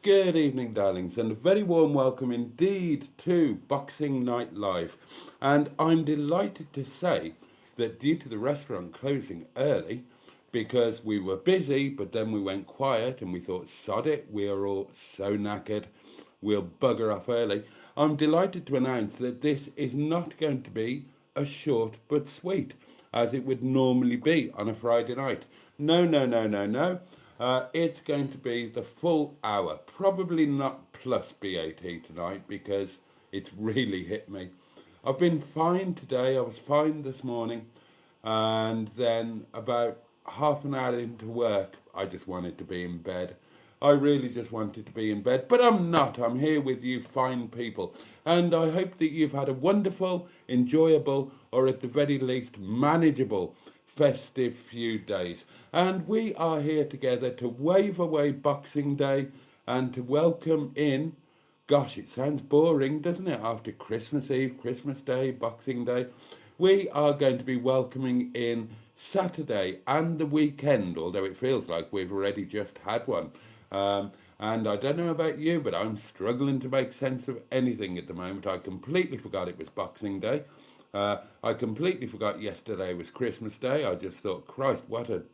Good evening, darlings, and a very warm welcome indeed to Boxing Night Live. And I'm delighted to say that due to the restaurant closing early, because we were busy, but then we went quiet and we thought, sod it, we are all so knackered, we'll bugger off early. I'm delighted to announce that this is not going to be a short but sweet, as it would normally be on a Friday night. No, no, no, no, no. It's going to be the full hour, probably not plus BAT tonight because it's really hit me. I've been fine today, I was fine this morning, and then about half an hour into work, I just wanted to be in bed. I really just wanted to be in bed, but I'm not. I'm here with you fine people, and I hope that you've had a wonderful, enjoyable, or at the very least manageable festive few days. And we are here together to wave away Boxing Day and to welcome in, gosh, it sounds boring, doesn't it, after Christmas Eve, Christmas Day, Boxing Day. We are going to be welcoming in Saturday and the weekend, although it feels like we've already just had one. And I don't know about you, but I'm struggling to make sense of anything at the moment. I completely forgot it was Boxing Day. I completely forgot yesterday was Christmas Day. I just thought, Christ, what a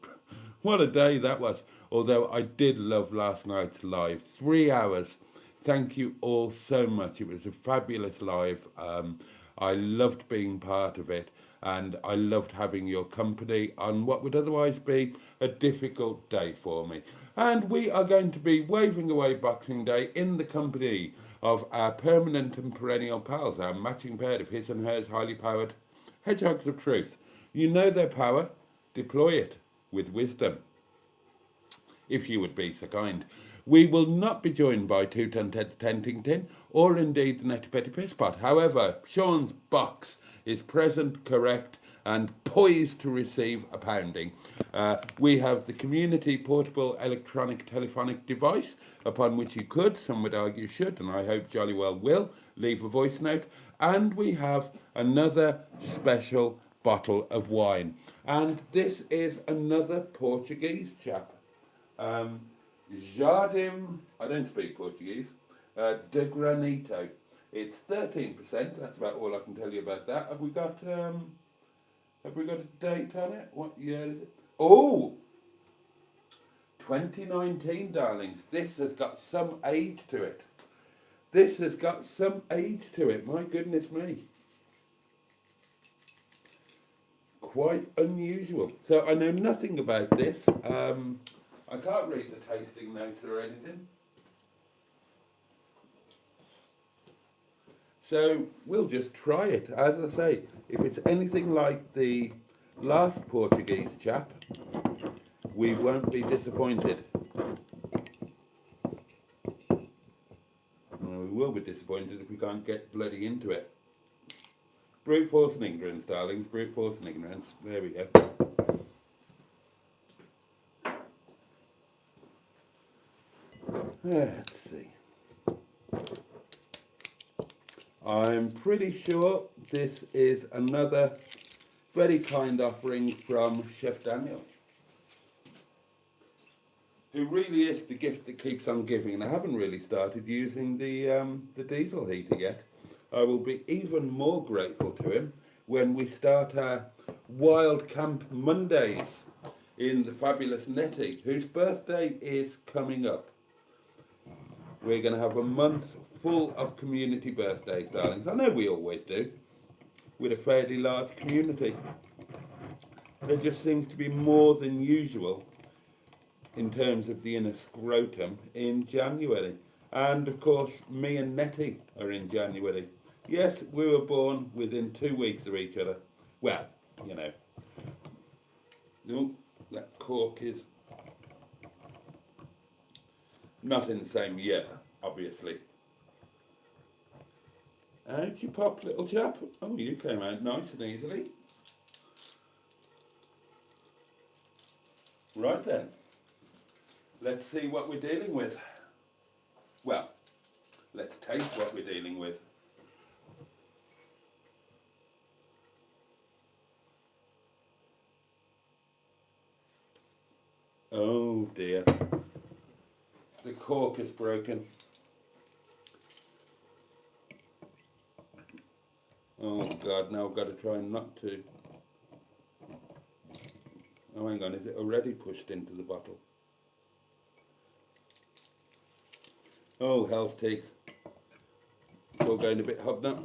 day that was. Although I did love last night's live. 3 hours. Thank you all so much. It was a fabulous live. I loved being part of it, and I loved having your company on what would otherwise be a difficult day for me. And we are going to be waving away Boxing Day in the company of our permanent and perennial pals, our matching pair of his and hers highly powered hedgehogs of truth. You know their power, deploy it with wisdom, if you would be so kind. We will not be joined by Two-Ton Ted the Tentington, or indeed the Netty Petty Pisspot. However, Sean's box is present, correct, and poised to receive a pounding. We have the community portable electronic telephonic device, upon which you could, some would argue should, and I hope jolly well will, leave a voice note. And we have another special bottle of wine. And this is another Portuguese chap. Jardim, I don't speak Portuguese, de Granito. It's 13%, that's about all I can tell you about that. Have we got a date on it? What year is it? Oh, 2019, darlings. This has got some age to it. This has got some age to it, my goodness me. Quite unusual. So I know nothing about this. I can't read the tasting notes or anything. So we'll just try it. As I say, if it's anything like the last Portuguese chap, we won't be disappointed. We will be disappointed if we can't get bloody into it. Brute force and ignorance, darlings. Brute force and ignorance. There we go. Let's see. I'm pretty sure this is another very kind offering from Chef Daniel, who really is the gift that keeps on giving. And I haven't really started using the diesel heater yet. I will be even more grateful to him when we start our Wild Camp Mondays in the fabulous Netty, whose birthday is coming up. We're going to have a month full of community birthdays, darlings. I know we always do, with a fairly large community. There just seems to be more than usual in terms of the inner scrotum in January. And of course, me and Netty are in January. Yes, we were born within 2 weeks of each other. Well, you know. Ooh, that cork is not in the same year, obviously. How'd you pop, little chap? Oh, you came out nice and easily. Right then. Let's see what we're dealing with. Well, let's taste what we're dealing with. Oh dear. The cork is broken. Oh God, now I've got to try not to. Oh, hang on, is it already pushed into the bottle? Oh, hell's teeth. It's all going a bit hobnut.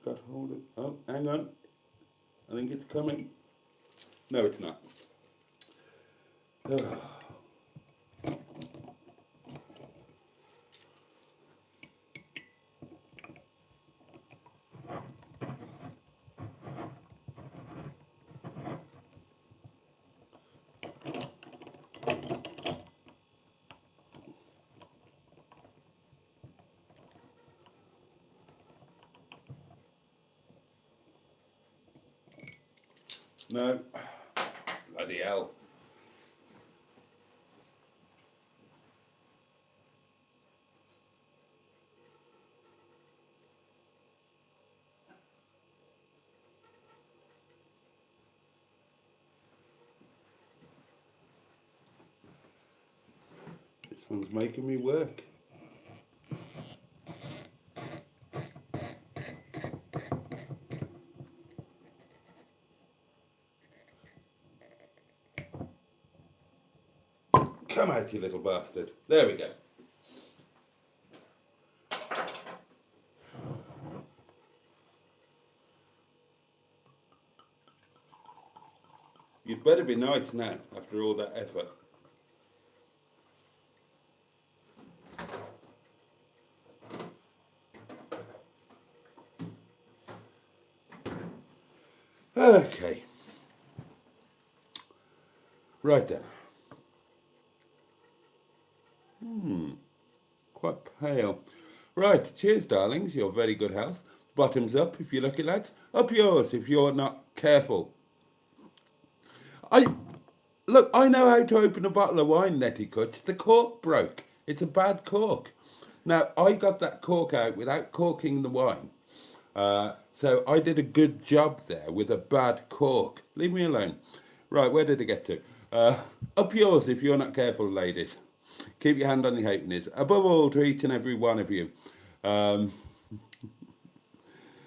Got hold of. Oh, hang on. I think it's coming. No, it's not. No. Bloody hell. This one's making me work. Come out, you little bastard. There we go. You'd better be nice now, after all that effort. Okay. Right then. Quite pale. Right, cheers darlings, you're very good health. Bottoms up if you're lucky lads. Up yours if you're not careful. Look, I know how to open a bottle of wine, Netty Kutch. The cork broke. It's a bad cork. Now, I got that cork out without corking the wine. So I did a good job there with a bad cork. Leave me alone. Right, where did I get to? Up yours if you're not careful, ladies. Keep your hand on the halfpennies. Above all, to each and every one of you.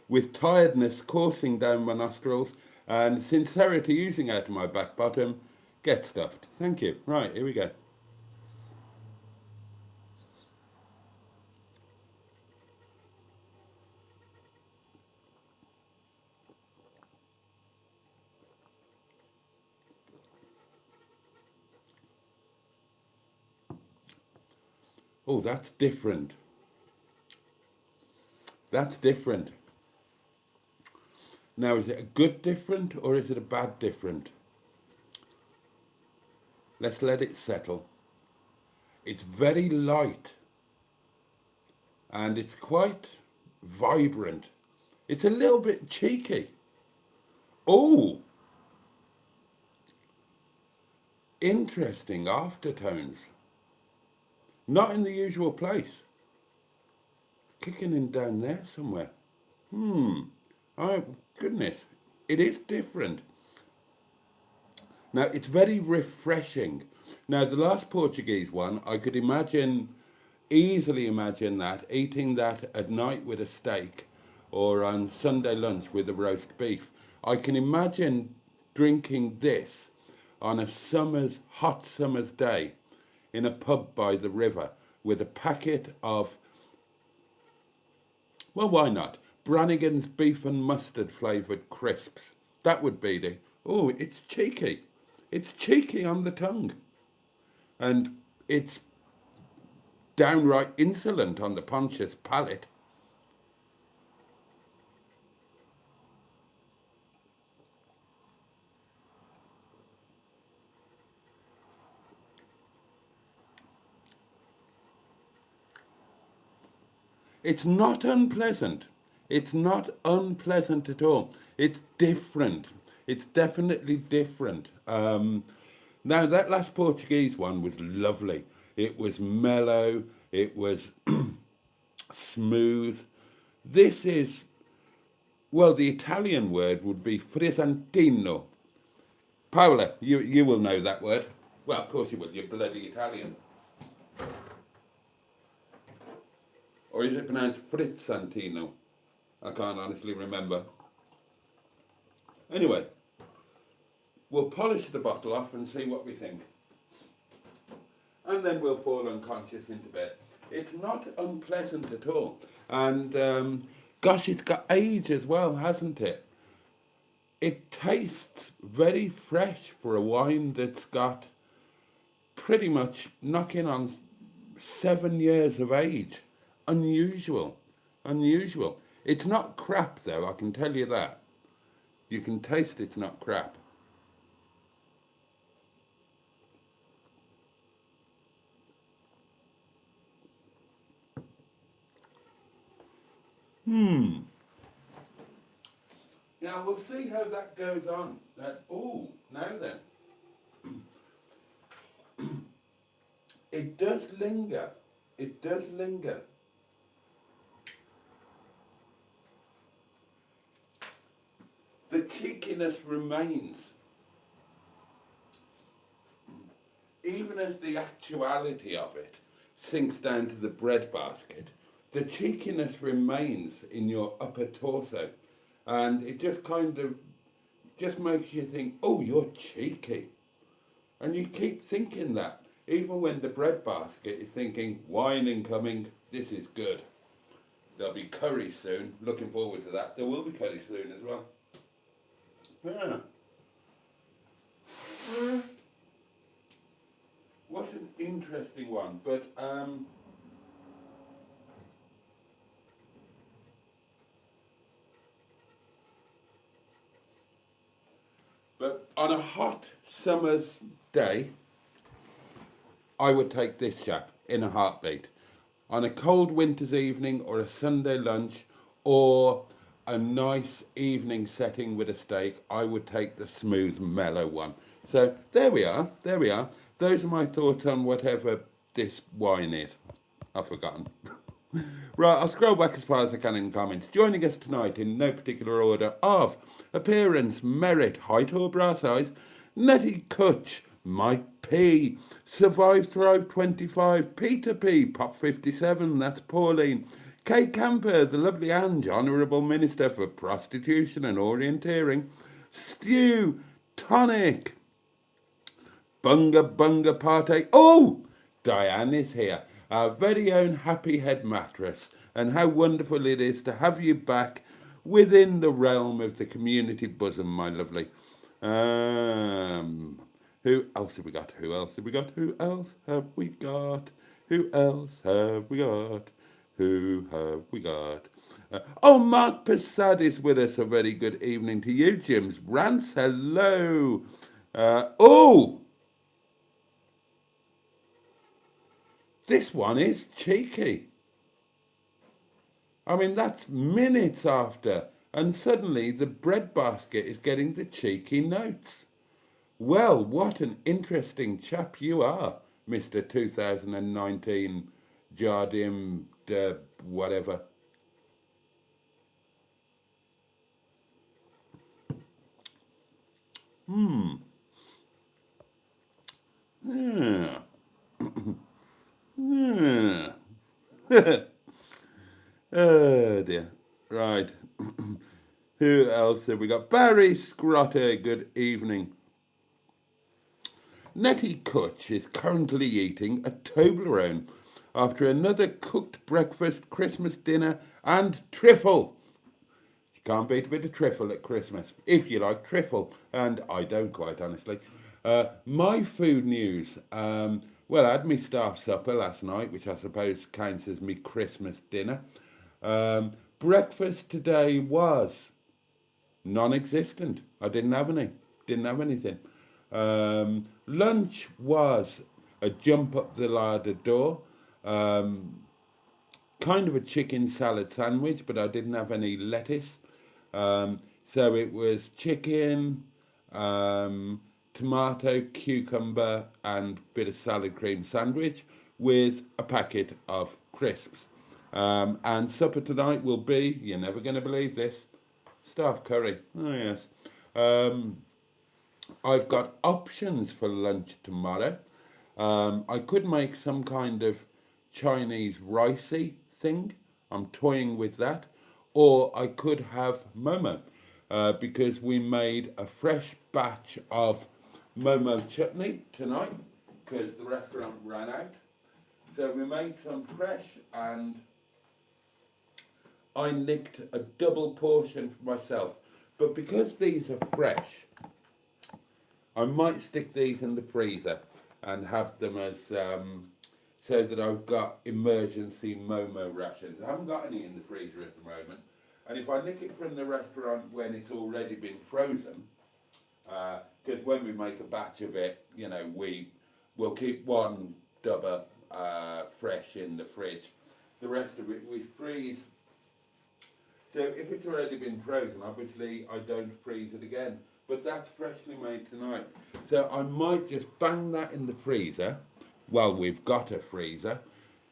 With tiredness coursing down my nostrils and sincerity oozing out of my back bottom, get stuffed. Thank you. Right, here we go. Oh, that's different. That's different. Now, is it a good different or is it a bad different? Let's let it settle. It's very light and it's quite vibrant. It's a little bit cheeky. Oh, interesting aftertones. Not in the usual place. Kicking in down there somewhere. Oh, goodness. It is different. Now, it's very refreshing. Now, the last Portuguese one, I could easily imagine that, eating that at night with a steak or on Sunday lunch with a roast beef. I can imagine drinking this on a hot summer's day in a pub by the river with a packet of, well, why not? Brannigan's beef and mustard flavoured crisps. That would be the, oh, it's cheeky. It's cheeky on the tongue. And it's downright insolent on the conscious palate. It's not unpleasant. It's not unpleasant at all. It's different. It's definitely different. Now, that last Portuguese one was lovely. It was mellow, it was smooth. This is, well, the Italian word would be frizzantino. Paola, you will know that word. Well, of course you will, you're bloody Italian. Or is it pronounced frizzantino? I can't honestly remember. Anyway, we'll polish the bottle off and see what we think. And then we'll fall unconscious into bed. It's not unpleasant at all. And gosh, it's got age as well, hasn't it? It tastes very fresh for a wine that's got pretty much knocking on 7 years of age. Unusual. Unusual. It's not crap though, I can tell you that. You can taste it's not crap. Now we'll see how that goes on. Oh, now then. It does linger. It does linger. The cheekiness remains. Even as the actuality of it sinks down to the bread basket, the cheekiness remains in your upper torso. And it just kind of just makes you think, oh, you're cheeky. And you keep thinking that, even when the bread basket is thinking, wine incoming, this is good. There'll be curry soon, looking forward to that. There will be curry soon as well. Yeah. What an interesting one, but on a hot summer's day, I would take this chap in a heartbeat. On a cold winter's evening or a Sunday lunch or a nice evening setting with a steak, I would take the smooth, mellow one. So there we are, there we are. Those are my thoughts on whatever this wine is. I've forgotten. Right, I'll scroll back as far as I can in comments. Joining us tonight in no particular order of appearance, merit, height or bra size, Netty Kutch, Mike P, Survive Thrive 25, Peter P, Pop 57, that's Pauline, Kay Camper, the lovely Ange, Honourable Minister for Prostitution and Orienteering, Stew, Tonic, Bunga Party. Oh, Diane is here, our very own Happy Head Mattress, and how wonderful it is to have you back within the realm of the community bosom, my lovely. Who else have we got? Who else have we got? Who else have we got? Who else have we got? Who have we got? Oh, Mark Passad is with us. A very good evening to you, Jim's Rants. Hello. Oh, this one is cheeky. I mean, that's minutes after, and suddenly the bread basket is getting the cheeky notes. Well, what an interesting chap you are, Mr. 2019 Jardim de whatever. Yeah. Yeah. Oh dear. Right. Who else have we got? Barry Scrotter, good evening. Netty Kutch is currently eating a Toblerone after another cooked breakfast, Christmas dinner, and trifle. You can't beat a bit of trifle at Christmas, if you like trifle, and I don't, quite honestly. My food news. Well, I had my staff supper last night, which I suppose counts as me Christmas dinner. Breakfast today was non-existent. I didn't have any. Didn't have anything. Lunch was a jump up the larder door. Kind of a chicken salad sandwich, but I didn't have any lettuce. So it was chicken, tomato, cucumber and bit of salad cream sandwich with a packet of crisps. And supper tonight will be, you're never going to believe this, staff curry. Oh yes. I've got options for lunch tomorrow. I could make some kind of Chinese ricey thing. I'm toying with that. Or I could have momo, because we made a fresh batch of momo chutney tonight because the restaurant ran out. So we made some fresh, and I nicked a double portion for myself. But because these are fresh, I might stick these in the freezer and have them as so that I've got emergency momo rations. I haven't got any in the freezer at the moment. And if I nick it from the restaurant when it's already been frozen, because when we make a batch of it, you know, we'll keep one double fresh in the fridge. The rest of it we freeze. So if it's already been frozen, obviously I don't freeze it again. But that's freshly made tonight. So I might just bang that in the freezer. Well, we've got a freezer,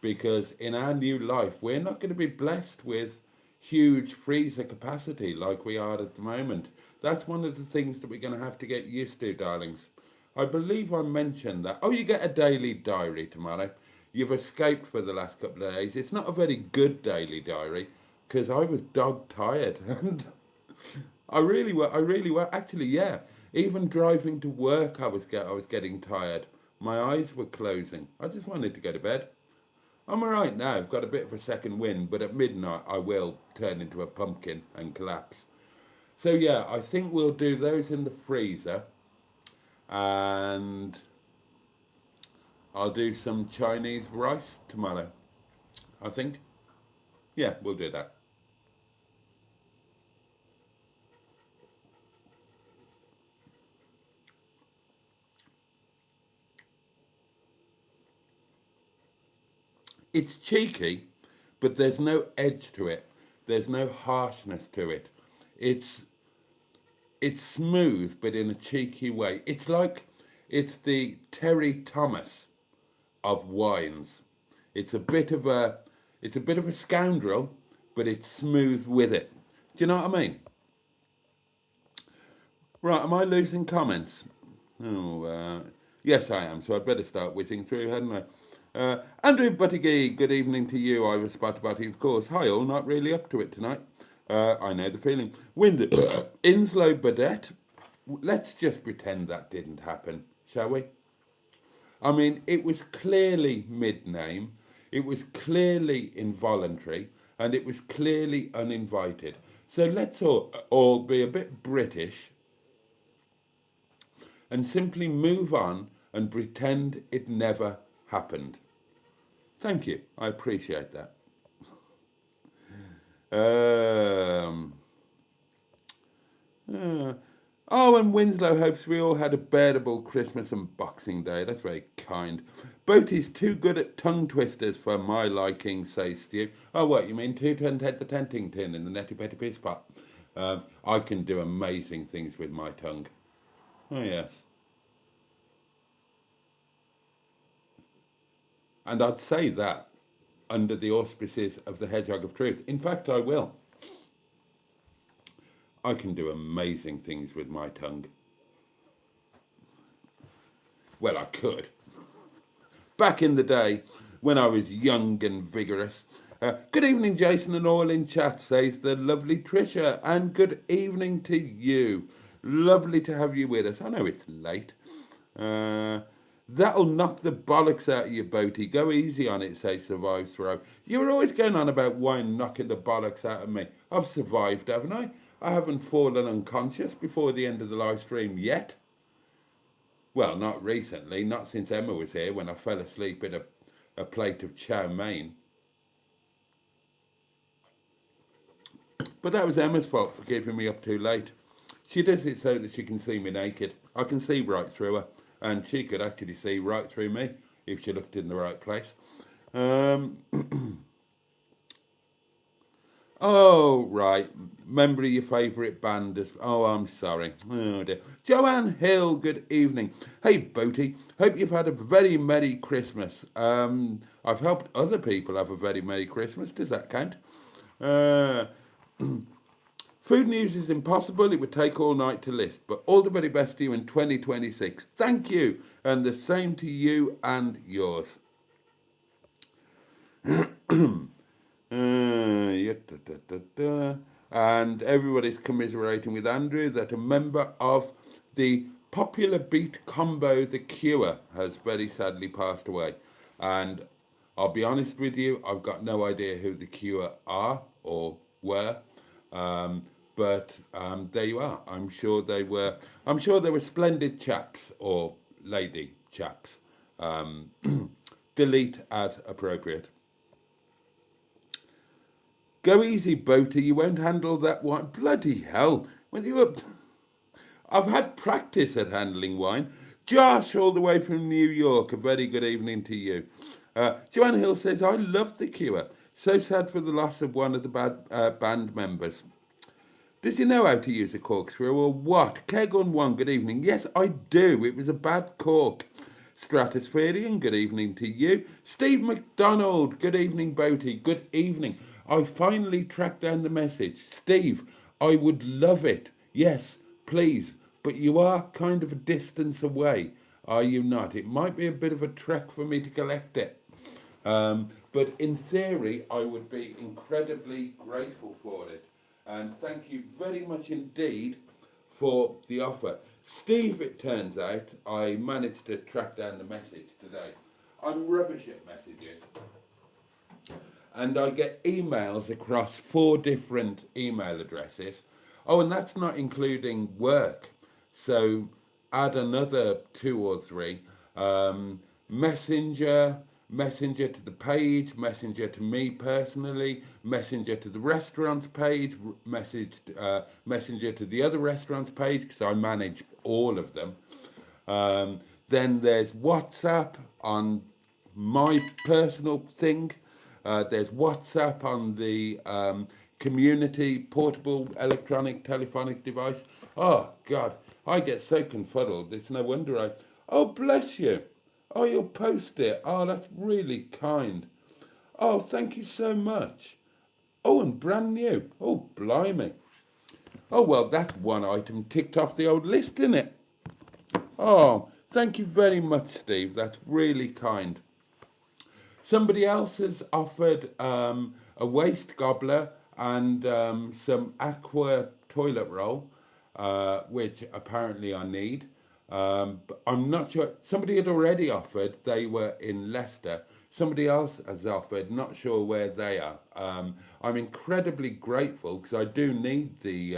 because in our new life, we're not going to be blessed with huge freezer capacity like we are at the moment. That's one of the things that we're going to have to get used to, darlings. I believe I mentioned that. Oh, you get a daily diary tomorrow. You've escaped for the last couple of days. It's not a very good daily diary, because I was dog tired. And I really were. Actually, yeah. Even driving to work, I was getting tired. My eyes were closing. I just wanted to go to bed. I'm all right now. I've got a bit of a second wind, but at midnight I will turn into a pumpkin and collapse. So yeah, I think we'll do those in the freezer, and I'll do some Chinese rice tomorrow, I think. Yeah, we'll do that. It's cheeky, but there's no edge to it. There's no harshness to it. It's smooth, but in a cheeky way. It's the Terry Thomas of wines. It's a bit of a scoundrel, but it's smooth with it. Do you know what I mean? Right, am I losing comments? Oh, yes, I am. So I'd better start whizzing through, hadn't I? Andrew Buttigieg, good evening to you. I was Butty, of course. Hi all, not really up to it tonight. I know the feeling. Inslow Burdett. Let's just pretend that didn't happen, shall we? I mean, it was clearly mid-name, it was clearly involuntary, and it was clearly uninvited. So let's all be a bit British and simply move on and pretend it never happened. Thank you. I appreciate that. And Winslow hopes we all had a bearable Christmas and Boxing Day. That's very kind. Boaty's too good at tongue twisters for my liking, says Stu. Oh, what, you mean two ten the tenting tin in the netty petty piss pot? I can do amazing things with my tongue. Oh, yes. And I'd say that under the auspices of the Hedgehog of Truth. In fact, I will. I can do amazing things with my tongue. Well, I could. Back in the day, when I was young and vigorous. Good evening, Jason, and all in chat, says the lovely Tricia. And good evening to you. Lovely to have you with us. I know it's late. That'll knock the bollocks out of you, Boaty. Go easy on it, says Survive Throw. You were always going on about wine knocking the bollocks out of me. I've survived, haven't I? I haven't fallen unconscious before the end of the live stream yet. Well, not recently, not since Emma was here when I fell asleep in a plate of chow mein. But that was Emma's fault for keeping me up too late. She does it so that she can see me naked. I can see right through her. And she could actually see right through me if she looked in the right place. Oh, right. member of your favourite band. Oh, I'm sorry. Oh dear. Joanne Hill, good evening. Hey, Boaty. Hope you've had a very Merry Christmas. I've helped other people have a very Merry Christmas. Does that count? Food news is impossible. It would take all night to list. But all the very best to you in 2026. Thank you. And the same to you and yours. And everybody's commiserating with Andrew that a member of the popular beat combo, The Cure, has very sadly passed away. And I'll be honest with you, I've got no idea who The Cure are or were. But there you are. I'm sure they were splendid chaps or lady chaps. Delete as appropriate. Go easy, Boaty. You won't handle that wine. Bloody hell. When you up? I've had practice at handling wine. Josh, all the way from New York. A very good evening to you. Joanna Hill says, I love The Cure. So sad for the loss of one of the band members. Does he know how to use a corkscrew or what? Keg on one, good evening. Yes, I do. It was a bad cork. Stratospherian, good evening to you. Steve McDonald, good evening, Boaty. Good evening. I finally tracked down the message. Steve, I would love it. Yes, please. But you are kind of a distance away, are you not? It might be a bit of a trek for me to collect it. But in theory, I would be incredibly grateful for it. And thank you very much indeed for the offer. Steve, it turns out, I managed to track down the message today. I'm rubbish at messages. And I get emails across 4 different email addresses. Oh, and that's not including work. So add another 2 or 3. Messenger to the page, messenger to me personally, messenger to the restaurant's page, messenger to the other restaurant's page, because I manage all of them. Then there's WhatsApp on my personal thing. There's WhatsApp on the community portable electronic telephonic device. Oh, God, I get so confuddled. It's no wonder Oh, bless you. Oh, you'll post it. Oh, that's really kind. Oh, thank you so much. Oh, and brand new. Oh, blimey. Oh, well, that's one item ticked off the old list, isn't it? Oh, thank you very much, Steve. That's really kind. Somebody else has offered a waste gobbler and some aqua toilet roll, which apparently I need. But I'm not sure. Somebody had already offered. They were in Leicester. Somebody else has offered. Not sure where they are. I'm incredibly grateful because I do need the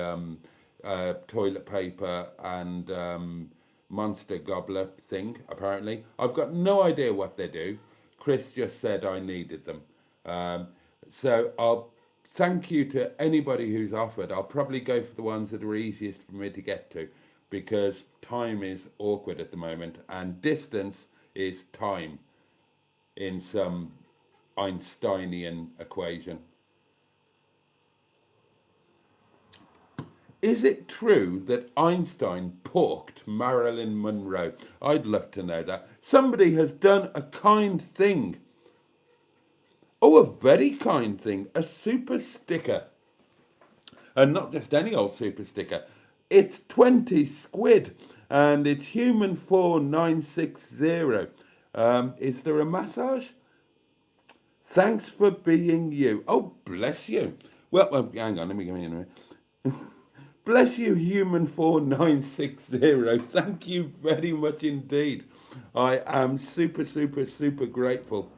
toilet paper and monster gobbler thing. Apparently, I've got no idea what they do. Chris just said I needed them. So I'll thank you to anybody who's offered. I'll probably go for the ones that are easiest for me to get to, because time is awkward at the moment and distance is time in some Einsteinian equation. Is it true that Einstein porked Marilyn Monroe? I'd love to know that. Somebody has done a kind thing. Oh, a very kind thing. A super sticker. And not just any old super sticker. It's 20 squid and it's human 4960. Is there a massage? Thanks for being you. Oh, bless you. Well, hang on, let me go in a minute. Bless you, human 4960. Thank you very much indeed. I am super, super, super grateful.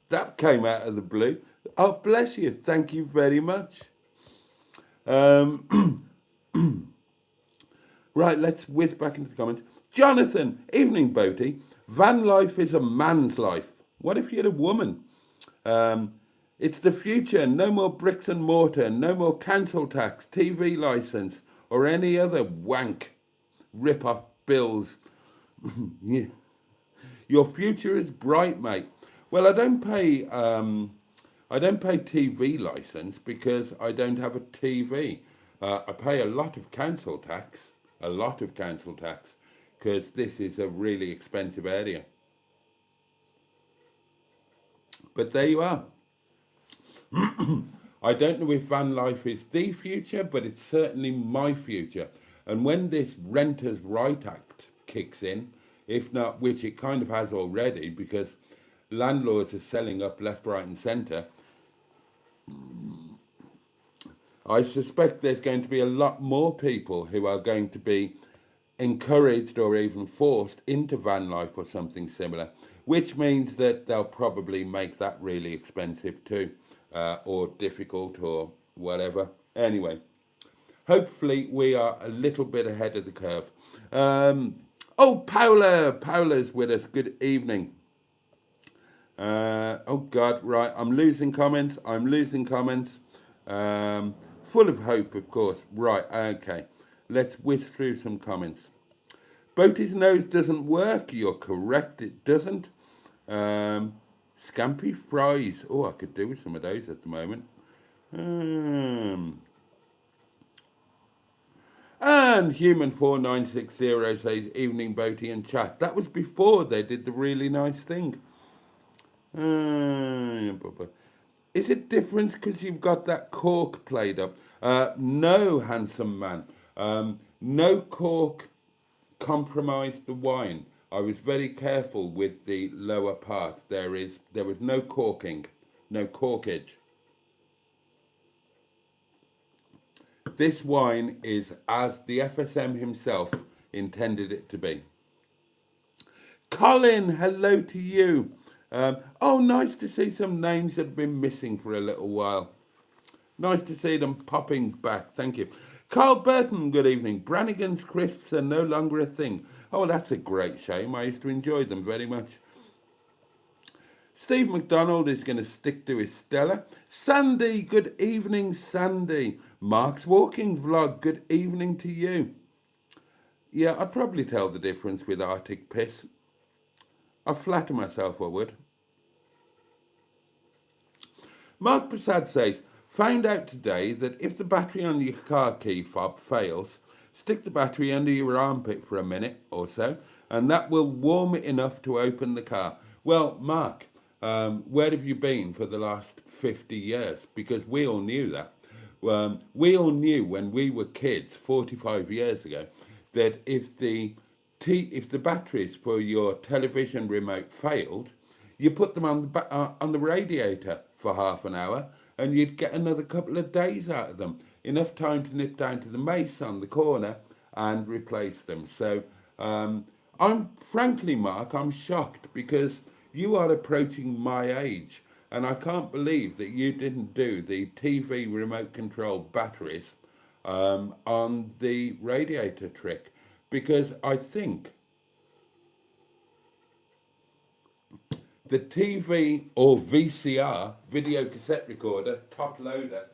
That came out of the blue. Oh, bless you. Thank you very much. Right, let's whiz back into the comments. Jonathan, evening, Boaty. Van life is a man's life. What if you're a woman? It's the future. No more bricks and mortar. No more council tax, TV licence, or any other wank. Rip-off bills. Your future is bright, mate. Well, I don't I don't pay TV licence because I don't have a TV. I pay a lot of council tax, because this is a really expensive area. But there you are. I don't know if van life is the future, but it's certainly my future. And when this Renters' Right Act kicks in, if not, which it kind of has already, because landlords are selling up left, right and centre, I suspect there's going to be a lot more people who are going to be encouraged or even forced into van life or something similar, which means that they'll probably make that really expensive too, or difficult or whatever. Anyway, hopefully we are a little bit ahead of the curve. Oh, Paula's with us. Good evening. Oh God, right, I'm losing comments. Full of hope, of course. Right, okay. Let's whiz through some comments. Boaty's nose doesn't work. You're correct, it doesn't. Scampi fries. Oh, I could do with some of those at the moment. And Human4960 says, evening Boaty and chat. That was before they did the really nice thing. Is it different because you've got that cork played up? No, handsome man. No cork compromised the wine. I was very careful with the lower part. There was no corking, no corkage. This wine is as the FSM himself intended it to be. Colin, hello to you. Oh, nice to see some names that have been missing for a little while. Nice to see them popping back. Thank you. Carl Burton, good evening. Brannigan's crisps are no longer a thing. Oh, that's a great shame. I used to enjoy them very much. Steve McDonald is going to stick to his Stella. Sandy, good evening, Sandy. Mark's walking vlog, good evening to you. Yeah, I'd probably tell the difference with Arctic piss. I flatter myself I would. Mark Prasad says, found out today that if the battery on your car key fob fails, stick the battery under your armpit for a minute or so, and that will warm it enough to open the car. Well, Mark, where have you been for the last 50 years? Because we all knew that. We all knew when we were kids 45 years ago that if the batteries for your television remote failed, you put them on the radiator for half an hour and you'd get another couple of days out of them. Enough time to nip down to the mace on the corner and replace them. So I'm frankly, Mark, I'm shocked because you are approaching my age and I can't believe that you didn't do the TV remote control batteries on the radiator trick. Because I think the TV or VCR, video cassette recorder, top loader,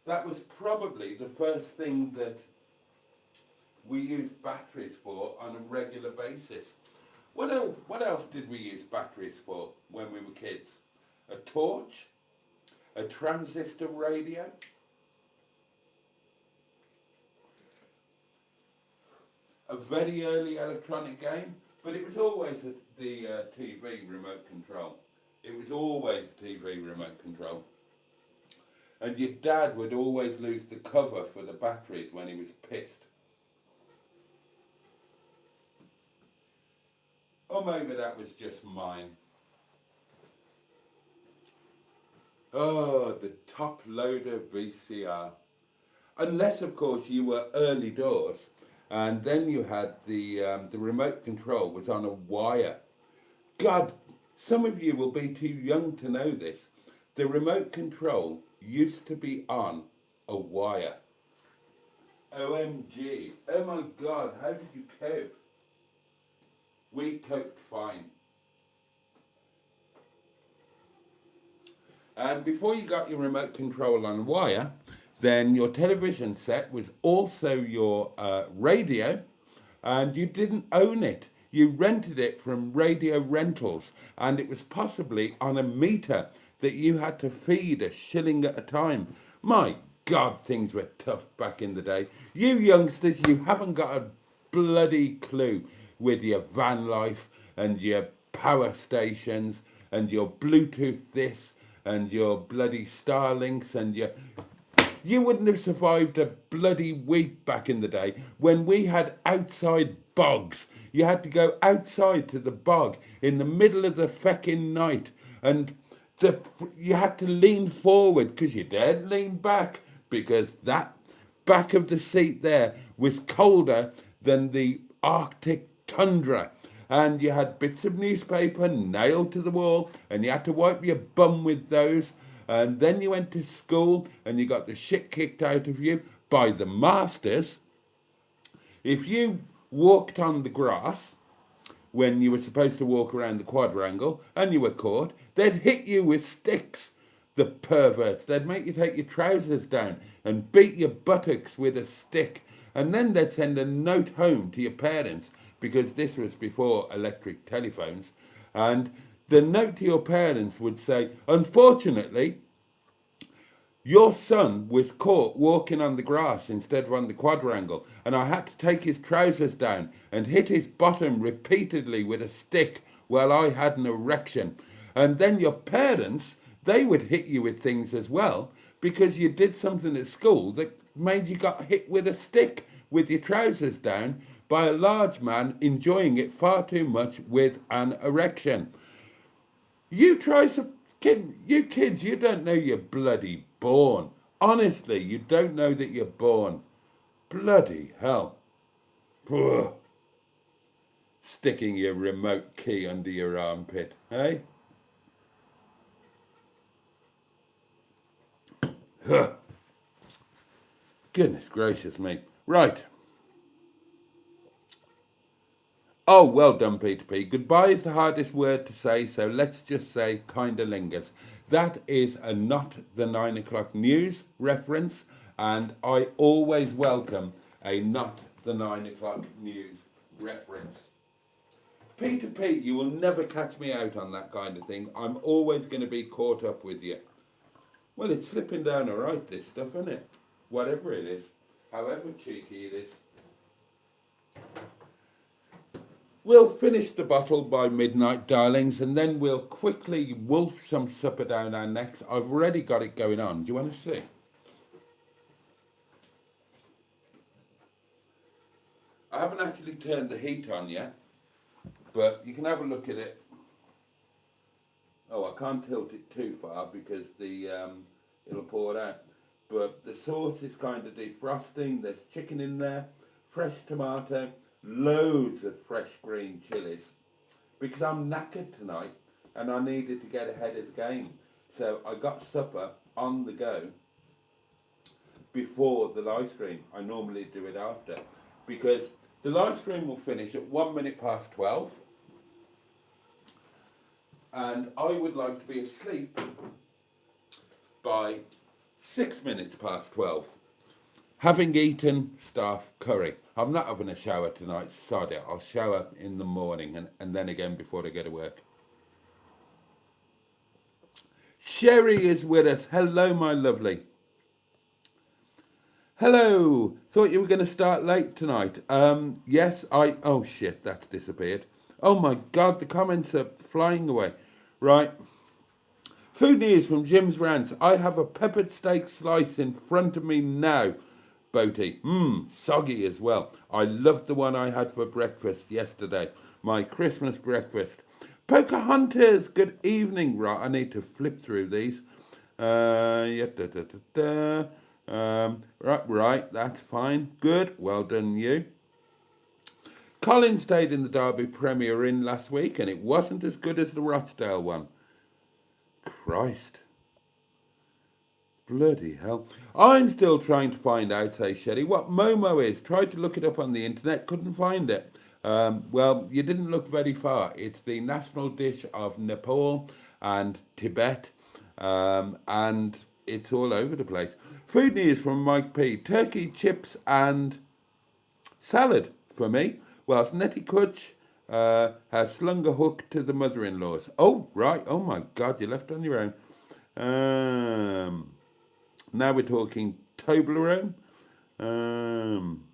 that was probably the first thing that we used batteries for on a regular basis. What else did we use batteries for when we were kids? A torch? A transistor radio? A very early electronic game, but it was always the TV remote control. It was always TV remote control. And your dad would always lose the cover for the batteries when he was pissed. Or maybe that was just mine. Oh, the top loader VCR. Unless, of course, you were early doors. And then you had the remote control was on a wire. God, some of you will be too young to know this. The remote control used to be on a wire. OMG. Oh my God, how did you cope? We coped fine. And before you got your remote control on a wire, then your television set was also your radio, and you didn't own it. You rented it from radio rentals, and it was possibly on a meter that you had to feed a shilling at a time. My God, things were tough back in the day. You youngsters, you haven't got a bloody clue with your van life and your power stations and your Bluetooth this and your bloody Starlinks and your... You wouldn't have survived a bloody week back in the day when we had outside bogs. You had to go outside to the bog in the middle of the feckin' night, and you had to lean forward because you daren't lean back because that back of the seat there was colder than the Arctic tundra. And you had bits of newspaper nailed to the wall, and you had to wipe your bum with those. And then you went to school and you got the shit kicked out of you by the masters. If you walked on the grass when you were supposed to walk around the quadrangle and you were caught, they'd hit you with sticks, the perverts. They'd make you take your trousers down and beat your buttocks with a stick. And then they'd send a note home to your parents, because this was before electric telephones. And the note to your parents would say, unfortunately, your son was caught walking on the grass instead of on the quadrangle, and I had to take his trousers down and hit his bottom repeatedly with a stick while I had an erection. And then your parents, they would hit you with things as well, because you did something at school that made you got hit with a stick with your trousers down by a large man enjoying it far too much with an erection. You try some... You kids, you don't know you're bloody born. Honestly, you don't know that you're born. Bloody hell. Ugh. Sticking your remote key under your armpit, eh? Ugh. Goodness gracious me. Right. Oh, well done, Peter P. Goodbye is the hardest word to say, so let's just say kinda lingers. That is a not the 9 o'clock news reference, and I always welcome a not the 9 o'clock news reference. Peter P, you will never catch me out on that kind of thing. I'm always going to be caught up with you. Well, it's slipping down all right, this stuff, isn't it? Whatever it is, however cheeky it is. We'll finish the bottle by midnight, darlings, and then we'll quickly wolf some supper down our necks. I've already got it going on. Do you want to see? I haven't actually turned the heat on yet, but you can have a look at it. Oh, I can't tilt it too far because it'll pour out. But the sauce is kind of defrosting. There's chicken in there, fresh tomato, loads of fresh green chilies, because I'm knackered tonight and I needed to get ahead of the game. So I got supper on the go before the live stream. I normally do it after, because the live stream will finish at 1 minute past 12, and I would like to be asleep by 6 minutes past 12, having eaten staff curry. I'm not having a shower tonight, sod it. I'll shower in the morning and then again before I go to work. Sherry is with us. Hello, my lovely. Hello. Thought you were going to start late tonight. Yes, oh shit, that's disappeared. Oh my God, the comments are flying away. Right. Food news from Jim's Rants. I have a peppered steak slice in front of me now. Boaty. Soggy as well. I loved the one I had for breakfast yesterday. My Christmas breakfast. Pocahontas, good evening. Right, I need to flip through these. Right, that's fine. Good, well done you. Colin stayed in the Derby Premier Inn last week and it wasn't as good as the Rochdale one. Christ. Bloody hell. I'm still trying to find out, say Sherry, what Momo is. Tried to look it up on the internet, couldn't find it. Well, you didn't look very far. It's the national dish of Nepal and Tibet, and it's all over the place. Food news from Mike P. Turkey, chips and salad for me. Whilst Netty Kutch has slung a hook to the mother-in-laws. Oh, right. Oh, my God, you're left on your own. Now we're talking Toblerone. Um,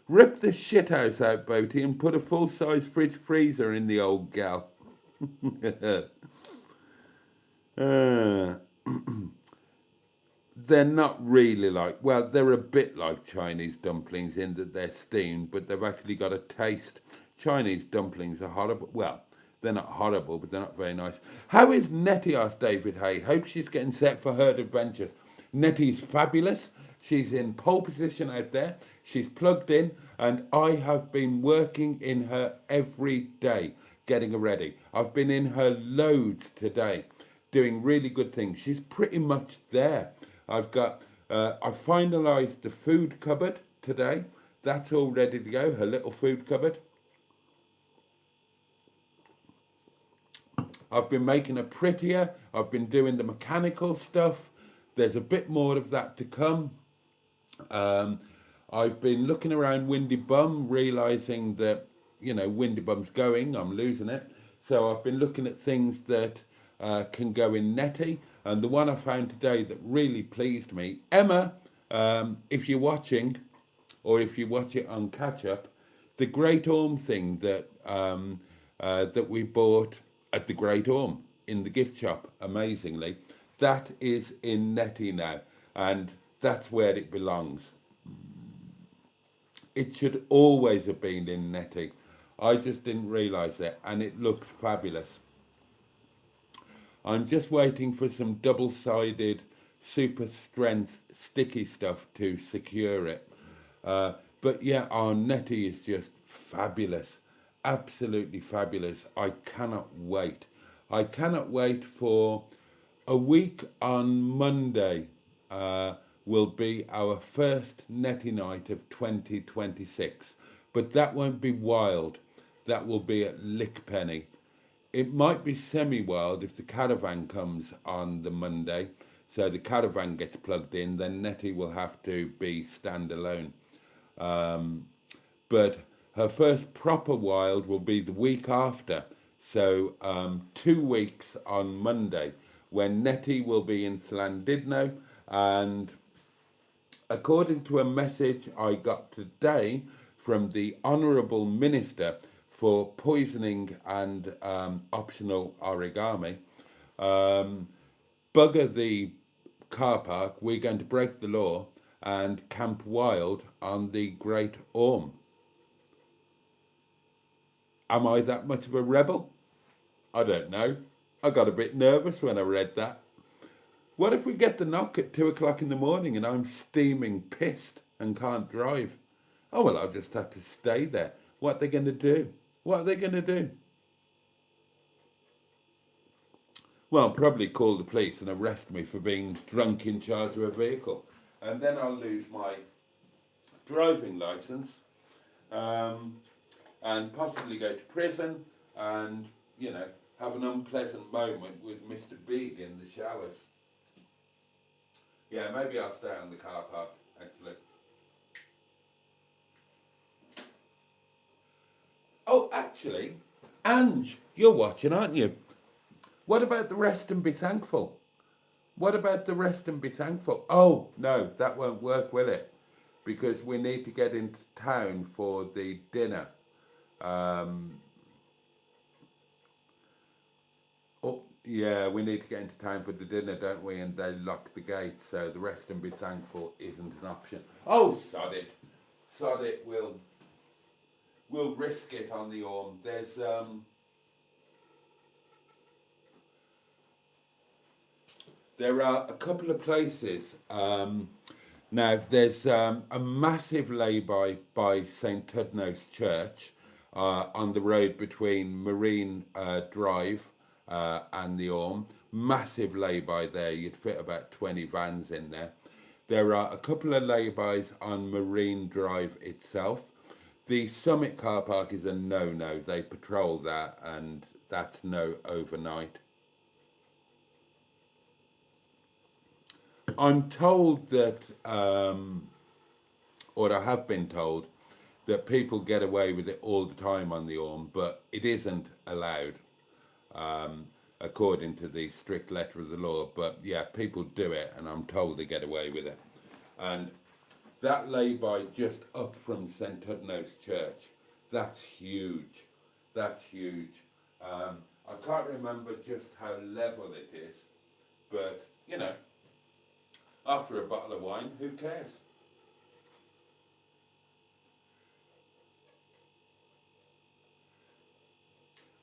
Rip the shithouse out, Boaty, and put a full-size fridge freezer in the old gal. uh, they're not really like, well, they're a bit like Chinese dumplings in that they're steamed, but they've actually got a taste. Chinese dumplings are horrible. Well, they're not horrible, but they're not very nice. How is Nettie, asked David Hay. Hope she's getting set for her adventures. Nettie's fabulous. She's in pole position out there. She's plugged in, and I have been working in her every day, getting her ready. I've been in her loads today, doing really good things. She's pretty much there. I finalised the food cupboard today. That's all ready to go, her little food cupboard. I've been making her prettier. I've been doing the mechanical stuff. There's a bit more of that to come. I've been looking around Windy Bum, realising that, you know, Windy Bum's going, I'm losing it. So I've been looking at things that can go in Netty. And the one I found today that really pleased me, Emma, if you're watching, or if you watch it on catch up, the Great Orme thing that that we bought at the Great Orme in the gift shop, amazingly, that is in Netty now, and that's where it belongs. It should always have been in Netty. I just didn't realise it, and it looks fabulous. I'm just waiting for some double-sided super strength sticky stuff to secure it. But yeah, our Netty is just fabulous. Absolutely fabulous. I cannot wait. I cannot wait for a week on Monday. Will be our first Netty night of 2026. But that won't be wild. That will be at Lickpenny. It might be semi-wild if the Caravan comes on the Monday. So the Caravan gets plugged in, then Netty will have to be standalone. But her first proper wild will be the week after. So 2 weeks on Monday, when Netty will be in Llandudno. And according to a message I got today from the Honourable Minister for Poisoning and Optional Origami, bugger the car park, we're going to break the law and camp wild on the Great Orme. Am I that much of a rebel? I don't know. I got a bit nervous when I read that. What if we get the knock at 2 o'clock in the morning and I'm steaming pissed and can't drive? Oh, well, I'll just have to stay there. What are they going to do? What are they going to do? Well, probably call the police and arrest me for being drunk in charge of a vehicle. And then I'll lose my driving licence and possibly go to prison and, you know, have an unpleasant moment with Mr. Big in the showers. Yeah, maybe I'll stay on the car park, actually. Oh, actually, Ange, you're watching, aren't you? What about the rest and be thankful? What about the rest and be thankful? Oh, no, that won't work, will it? Because we need to get into town for the dinner. Oh, yeah, we need to get into town for the dinner, don't we? And they lock the gate, so the rest and be thankful isn't an option. Oh, sod it. Sod it, we'll risk it on the Orme. There are a couple of places. Now, there's a massive lay-by by St Tudno's Church on the road between Marine Drive and the Orme. Massive lay-by there. You'd fit about 20 vans in there. There are a couple of lay-bys on Marine Drive itself. The Summit car park is a no-no. They patrol that, and that's no overnight. I'm told that, or I have been told, that people get away with it all the time on the Orme, but it isn't allowed. according to the strict letter of the law. But yeah, people do it, and I'm told they get away with it. And that lay-by just up from St Tutno's Church, that's huge. That's huge. I can't remember just how level it is, but you know, after a bottle of wine, who cares?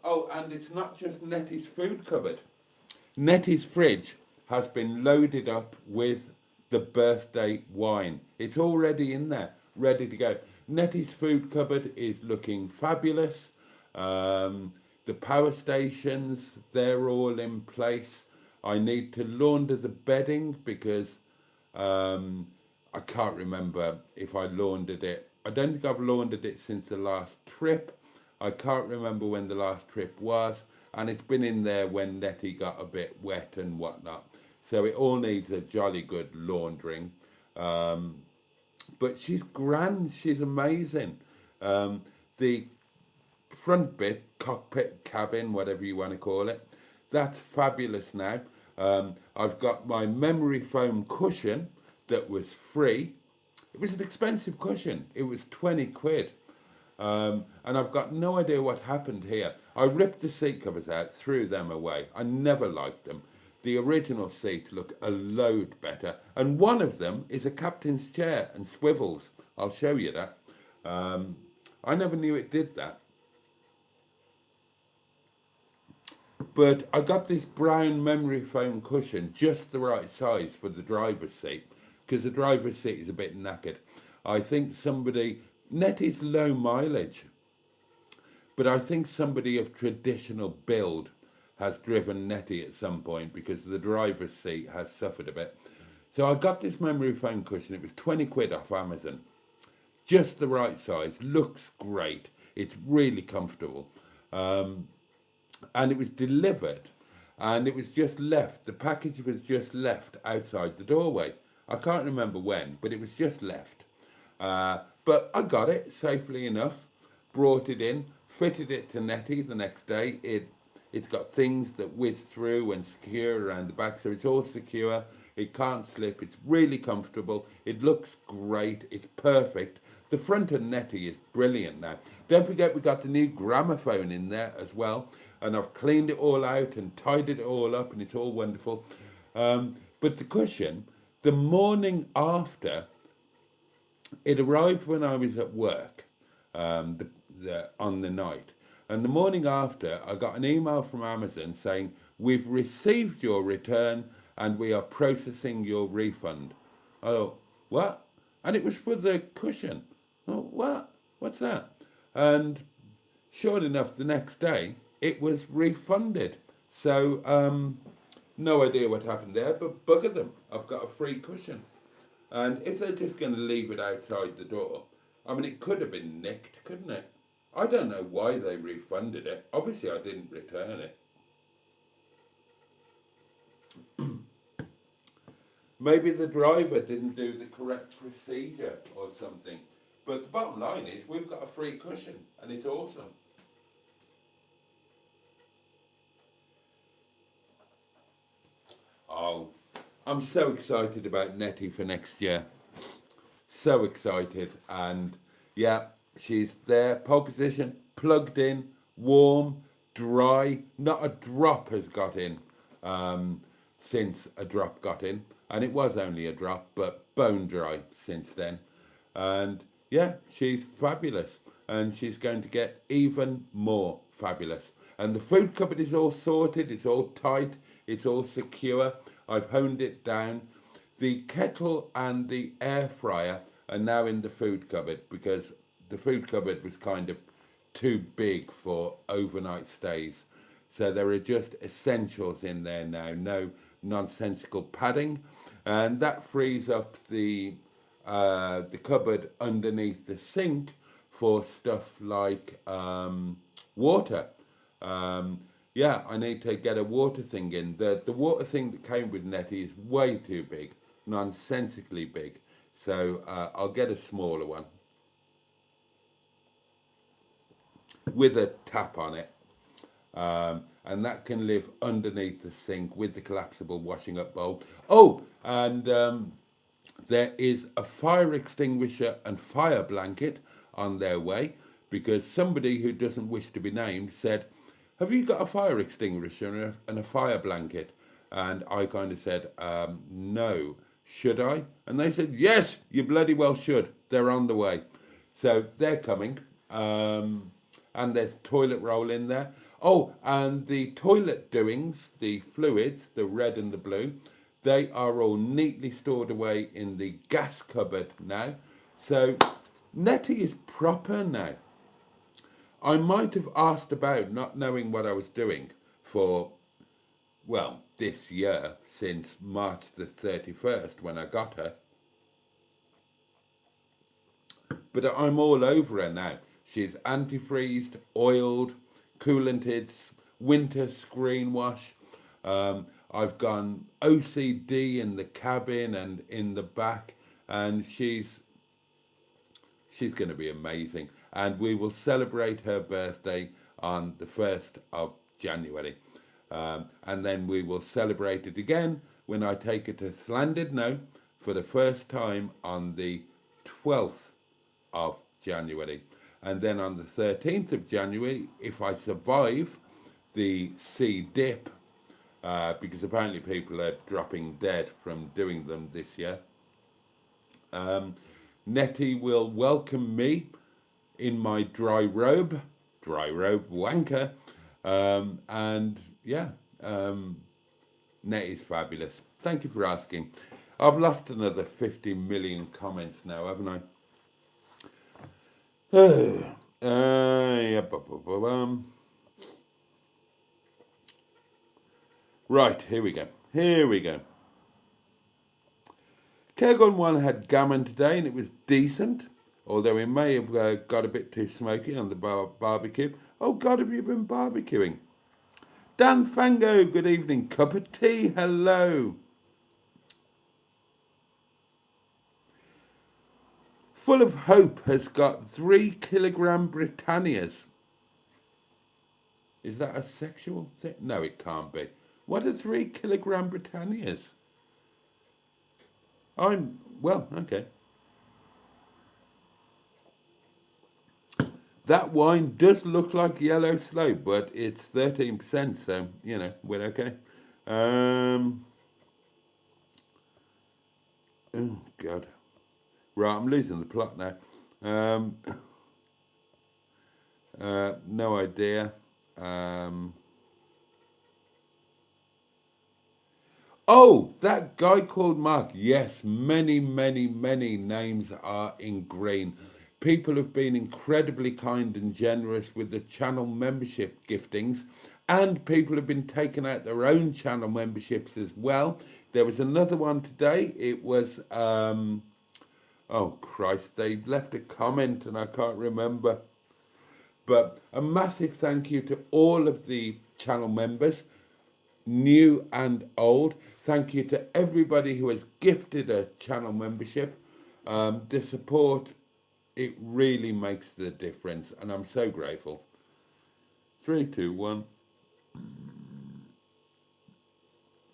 Oh, and it's not just Nettie's food cupboard. Nettie's fridge has been loaded up with the birthday wine. It's already in there, ready to go. Nettie's food cupboard is looking fabulous. The power stations, they're all in place. I need to launder the bedding because I can't remember if I laundered it. I don't think I've laundered it since the last trip. I can't remember when the last trip was, and it's been in there when Nettie got a bit wet and whatnot. So it all needs a jolly good laundering. But she's grand, she's amazing. The front bit, cockpit, cabin, whatever you want to call it, that's fabulous now. I've got my memory foam cushion that was free. It was an expensive cushion. It was 20 quid. And I've got no idea what happened here. I ripped the seat covers out, threw them away. I never liked them. The original seats look a load better. And one of them is a captain's chair and swivels. I'll show you that. I never knew it did that. But I got this brown memory foam cushion, just the right size for the driver's seat, because the driver's seat is a bit knackered. I think somebody, Nettie's low mileage, but I think somebody of traditional build has driven Nettie at some point because the driver's seat has suffered a bit. So I got this memory foam cushion. It was 20 quid off Amazon. Just the right size, looks great. It's really comfortable. And it was delivered and it was just left. The package was just left outside the doorway. I can't remember when, but it was just left. But I got it safely enough, brought it in, fitted it to Nettie the next day. It's got things that whiz through and secure around the back, so it's all secure. It can't slip. It's really comfortable. It looks great. It's perfect. The front of Nettie is brilliant now. Don't forget we got the new gramophone in there as well, and I've cleaned it all out and tidied it all up, and it's all wonderful. But the cushion, the morning after, it arrived when I was at work on the night. And the morning after, I got an email from Amazon saying, "We've received your return and we are processing your refund." I thought, what? And it was for the cushion. Oh, what? What's that? And sure enough, the next day, it was refunded. So, no idea what happened there, but bugger them. I've got a free cushion. And if they're just going to leave it outside the door, I mean, it could have been nicked, couldn't it? I don't know why they refunded it. Obviously, I didn't return it. Maybe the driver didn't do the correct procedure or something. But the bottom line is, we've got a free cushion, and it's awesome. Oh, I'm so excited about Nettie for next year. So excited. And yeah, she's there, pole position, plugged in, warm, dry. Not a drop has got in since a drop got in. And it was only a drop, but bone dry since then. And yeah, she's fabulous. And she's going to get even more fabulous. And the food cupboard is all sorted, it's all tight, it's all secure. I've honed it down. The kettle and the air fryer are now in the food cupboard because the food cupboard was kind of too big for overnight stays. So there are just essentials in there now, no nonsensical padding. And that frees up the cupboard underneath the sink for stuff like water. Yeah, I need to get a water thing in. The water thing that came with Nettie is way too big, nonsensically big. So I'll get a smaller one with a tap on it. And that can live underneath the sink with the collapsible washing up bowl. Oh, and there is a fire extinguisher and fire blanket on their way, because somebody who doesn't wish to be named said, have you got a fire extinguisher and a fire blanket? And I kind of said, no, should I? And they said, yes, you bloody well should. They're on the way. So they're coming. And there's toilet roll in there. Oh, and the toilet doings, the fluids, the red and the blue, they are all neatly stored away in the gas cupboard now. So Netty is proper now. I might have asked about not knowing what I was doing for, well, this year, since March the 31st when I got her. But I'm all over her now. She's antifreezed, oiled, coolanted, winter screen wash. I've gone OCD in the cabin and in the back, and she's going to be amazing. And we will celebrate her birthday on the 1st of January. And then we will celebrate it again when I take her to Llandudno for the first time on the 12th of January. And then on the 13th of January, if I survive the sea dip, because apparently people are dropping dead from doing them this year, Netty will welcome me in my dry robe wanker, and yeah, Netty's fabulous. Thank you for asking. I've lost another 50 million comments now, haven't I? Right, here we go. Kergon 1 had gammon today and it was decent, although it may have got a bit too smoky on the barbecue. Oh God, have you been barbecuing? Dan Fango, good evening. Cup of tea, hello. Full of Hope has got 3 kilogram Britannias. Is that a sexual thing? No, it can't be. What are 3 kilogram Britannias? Well, okay. That wine does look like Yellow Slow, but it's 13%, so, you know, we're okay. Oh, God. Right, I'm losing the plot now. No idea. Oh, that guy called Mark. Yes, many names are in green. People have been incredibly kind and generous with the channel membership giftings, and people have been taking out their own channel memberships as well. There was another one today. It was, oh Christ, they left a comment and I can't remember. But a massive thank you to all of the channel members, new and old. Thank you to everybody who has gifted a channel membership. The support, it really makes the difference, and I'm so grateful. 3, 2, 1.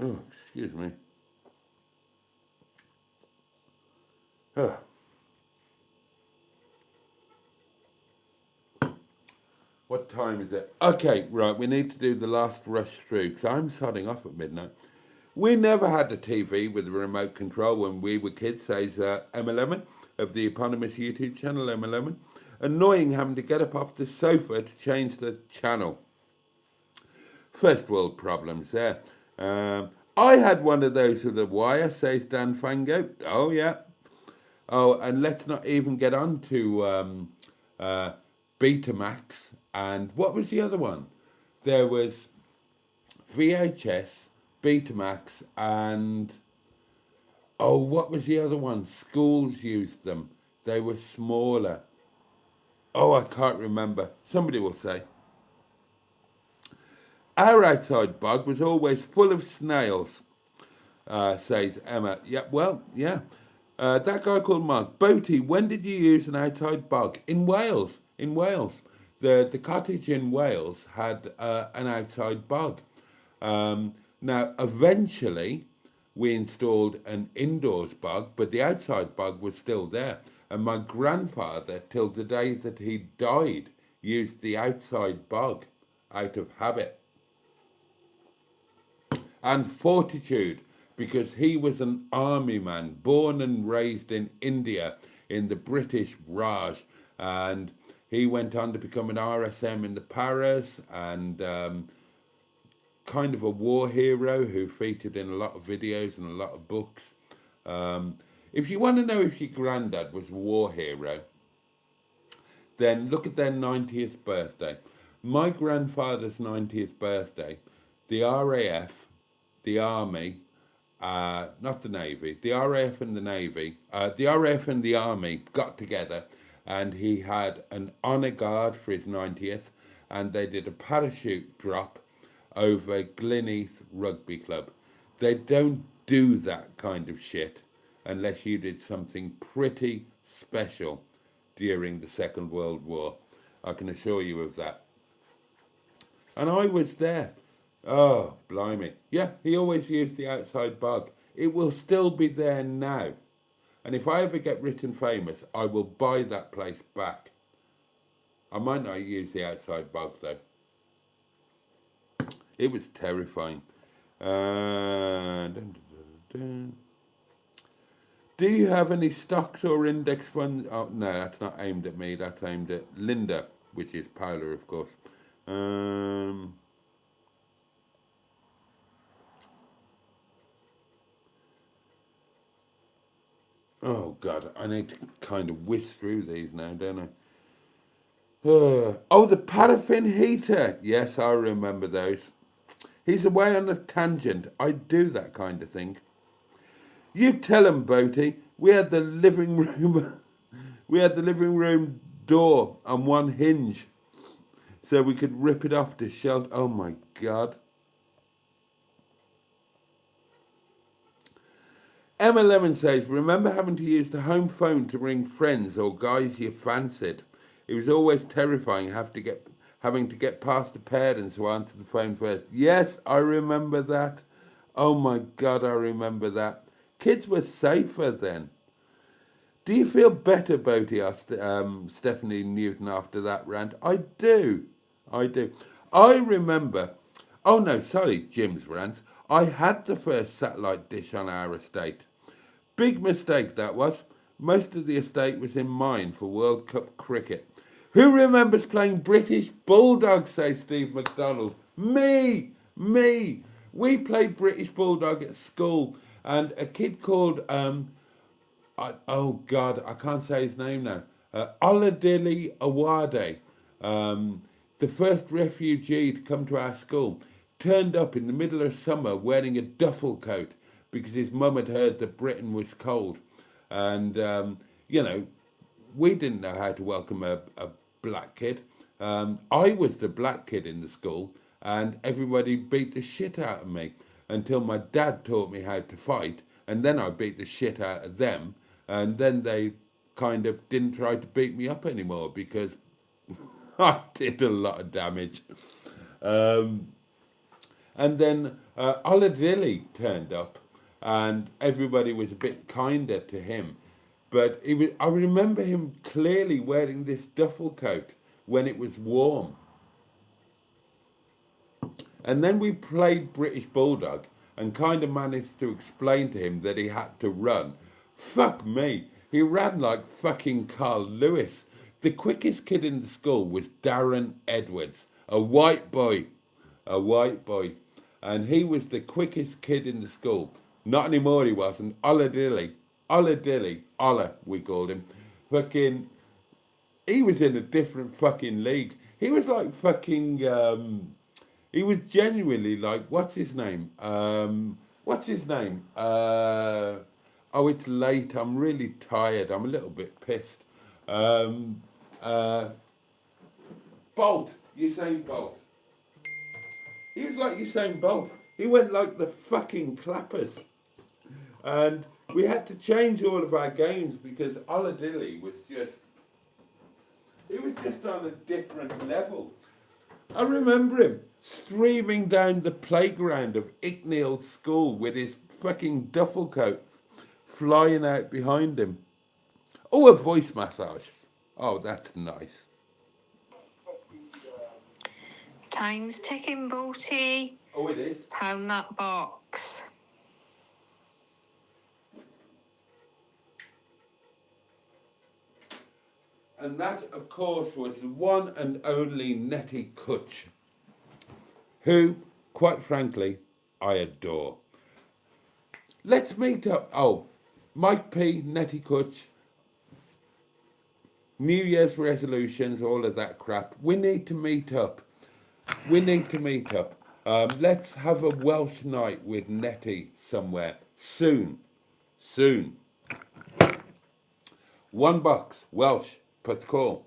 Oh, excuse me. Oh. What time is it? Okay, right, we need to do the last rush through, because I'm starting off at midnight. We never had a TV with a remote control when we were kids, says M11 of the eponymous YouTube channel M11. Annoying having to get up off the sofa to change the channel. First world problems there. I had one of those with a wire, says Dan Fango. Oh, yeah. Oh, and let's not even get on to Betamax. And what was the other one? There was VHS, Betamax, and oh, what was the other one? Schools used them. They were smaller. Oh, I can't remember. Somebody will say. Our outside bog was always full of snails, says Emma. Yeah, well, yeah. That guy called Mark. Boaty, when did you use an outside bog? In Wales. In Wales. the cottage in Wales had an outside bog. Now, eventually, we installed an indoors bog, but the outside bog was still there. And my grandfather, till the day that he died, used the outside bog out of habit. And fortitude, because he was an army man, born and raised in India in the British Raj. And he went on to become an RSM in the Paras and kind of a war hero who featured in a lot of videos and a lot of books. If you want to know if your granddad was a war hero, then look at their 90th birthday. My grandfather's 90th birthday, the RAF, the Army, not the Navy, the RAF and the Navy, the RAF and the Army got together and he had an honour guard for his 90th and they did a parachute drop over Glynneath Rugby Club. They don't do that kind of shit unless you did something pretty special during the Second World War. I can assure you of that. And I was there. Oh, blimey. Yeah, he always used the outside bog. It will still be there now. And if I ever get rich and famous, I will buy that place back. I might not use the outside bog though. It was terrifying. Do you have any stocks or index funds? Oh, no, that's not aimed at me. That's aimed at Linda, which is Paula, of course. Oh, God, I need to kind of whisk through these now, don't I? Oh, the paraffin heater. Yes, I remember those. He's away on a tangent. I do that kind of thing. You tell him, Boaty. We had the living room. We had the living room door on one hinge, so we could rip it off to shelter. Oh my God. Emma Lemon says, remember having to use the home phone to ring friends or guys you fancied? It was always terrifying having to get past the parents who answered the phone first. Yes, I remember that. Oh my God, I remember that. Kids were safer then. Do you feel better, Boaty? Asked Stephanie Newton after that rant. I do. I remember. Oh no, sorry, Jim's rant. I had the first satellite dish on our estate. Big mistake that was. Most of the estate was in mine for World Cup cricket. Who remembers playing British Bulldog, says Steve McDonald. Me. We played British Bulldog at school, and a kid called, oh God, I can't say his name now, Oladili Awade, the first refugee to come to our school, turned up in the middle of summer wearing a duffel coat because his mum had heard that Britain was cold. And, you know, we didn't know how to welcome a black kid. I was the black kid in the school and everybody beat the shit out of me until my dad taught me how to fight, and then I beat the shit out of them, and then they kind of didn't try to beat me up anymore because I did a lot of damage. And then Oladili turned up and everybody was a bit kinder to him. But I remember him clearly wearing this duffel coat when it was warm. And then we played British Bulldog and kind of managed to explain to him that he had to run. Fuck me, he ran like fucking Carl Lewis. The quickest kid in the school was Darren Edwards, a white boy. And he was the quickest kid in the school. Not anymore he wasn't. Ola, we called him. Fucking, he was in a different fucking league. He was like fucking, he was genuinely like, what's his name? Oh, it's late. I'm really tired. I'm a little bit pissed. Bolt. Usain Bolt. He was like Usain Bolt. He went like the fucking clappers. And we had to change all of our games because Oladili was just... He was just on a different level. I remember him streaming down the playground of Icknield School with his fucking duffel coat flying out behind him. Oh, a voice massage. Oh, that's nice. Time's ticking, Boaty. Oh, it is. Pound that box. And that, of course, was the one and only Netty Kutch, who, quite frankly, I adore. Let's meet up. Oh, Mike P, Netty Kutch, New Year's resolutions, all of that crap. We need to meet up. We need to meet up. Let's have a Welsh night with Netty somewhere soon. Soon. £1 Welsh per call.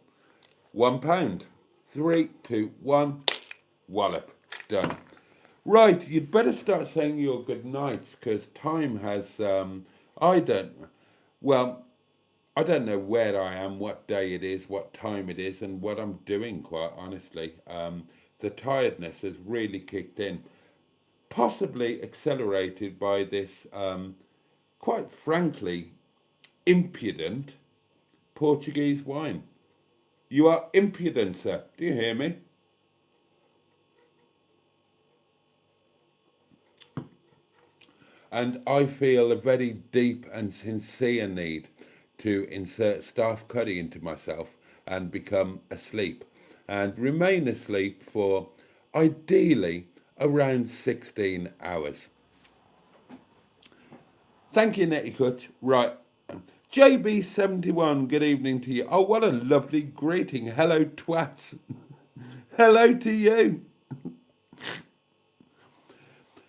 £1. 3, 2, 1. Wallop. Done. Right, you'd better start saying your good nights because time has, I don't know where I am, what day it is, what time it is, and what I'm doing, quite honestly. The tiredness has really kicked in, possibly accelerated by this, quite frankly, impudent Portuguese wine. You are impudent, sir. Do you hear me? And I feel a very deep and sincere need to insert staff curry into myself and become asleep and remain asleep for ideally around 16 hours. Thank you, Netty Kutch. Right. JB71, good evening to you. Oh, what a lovely greeting. Hello, twats. Hello to you.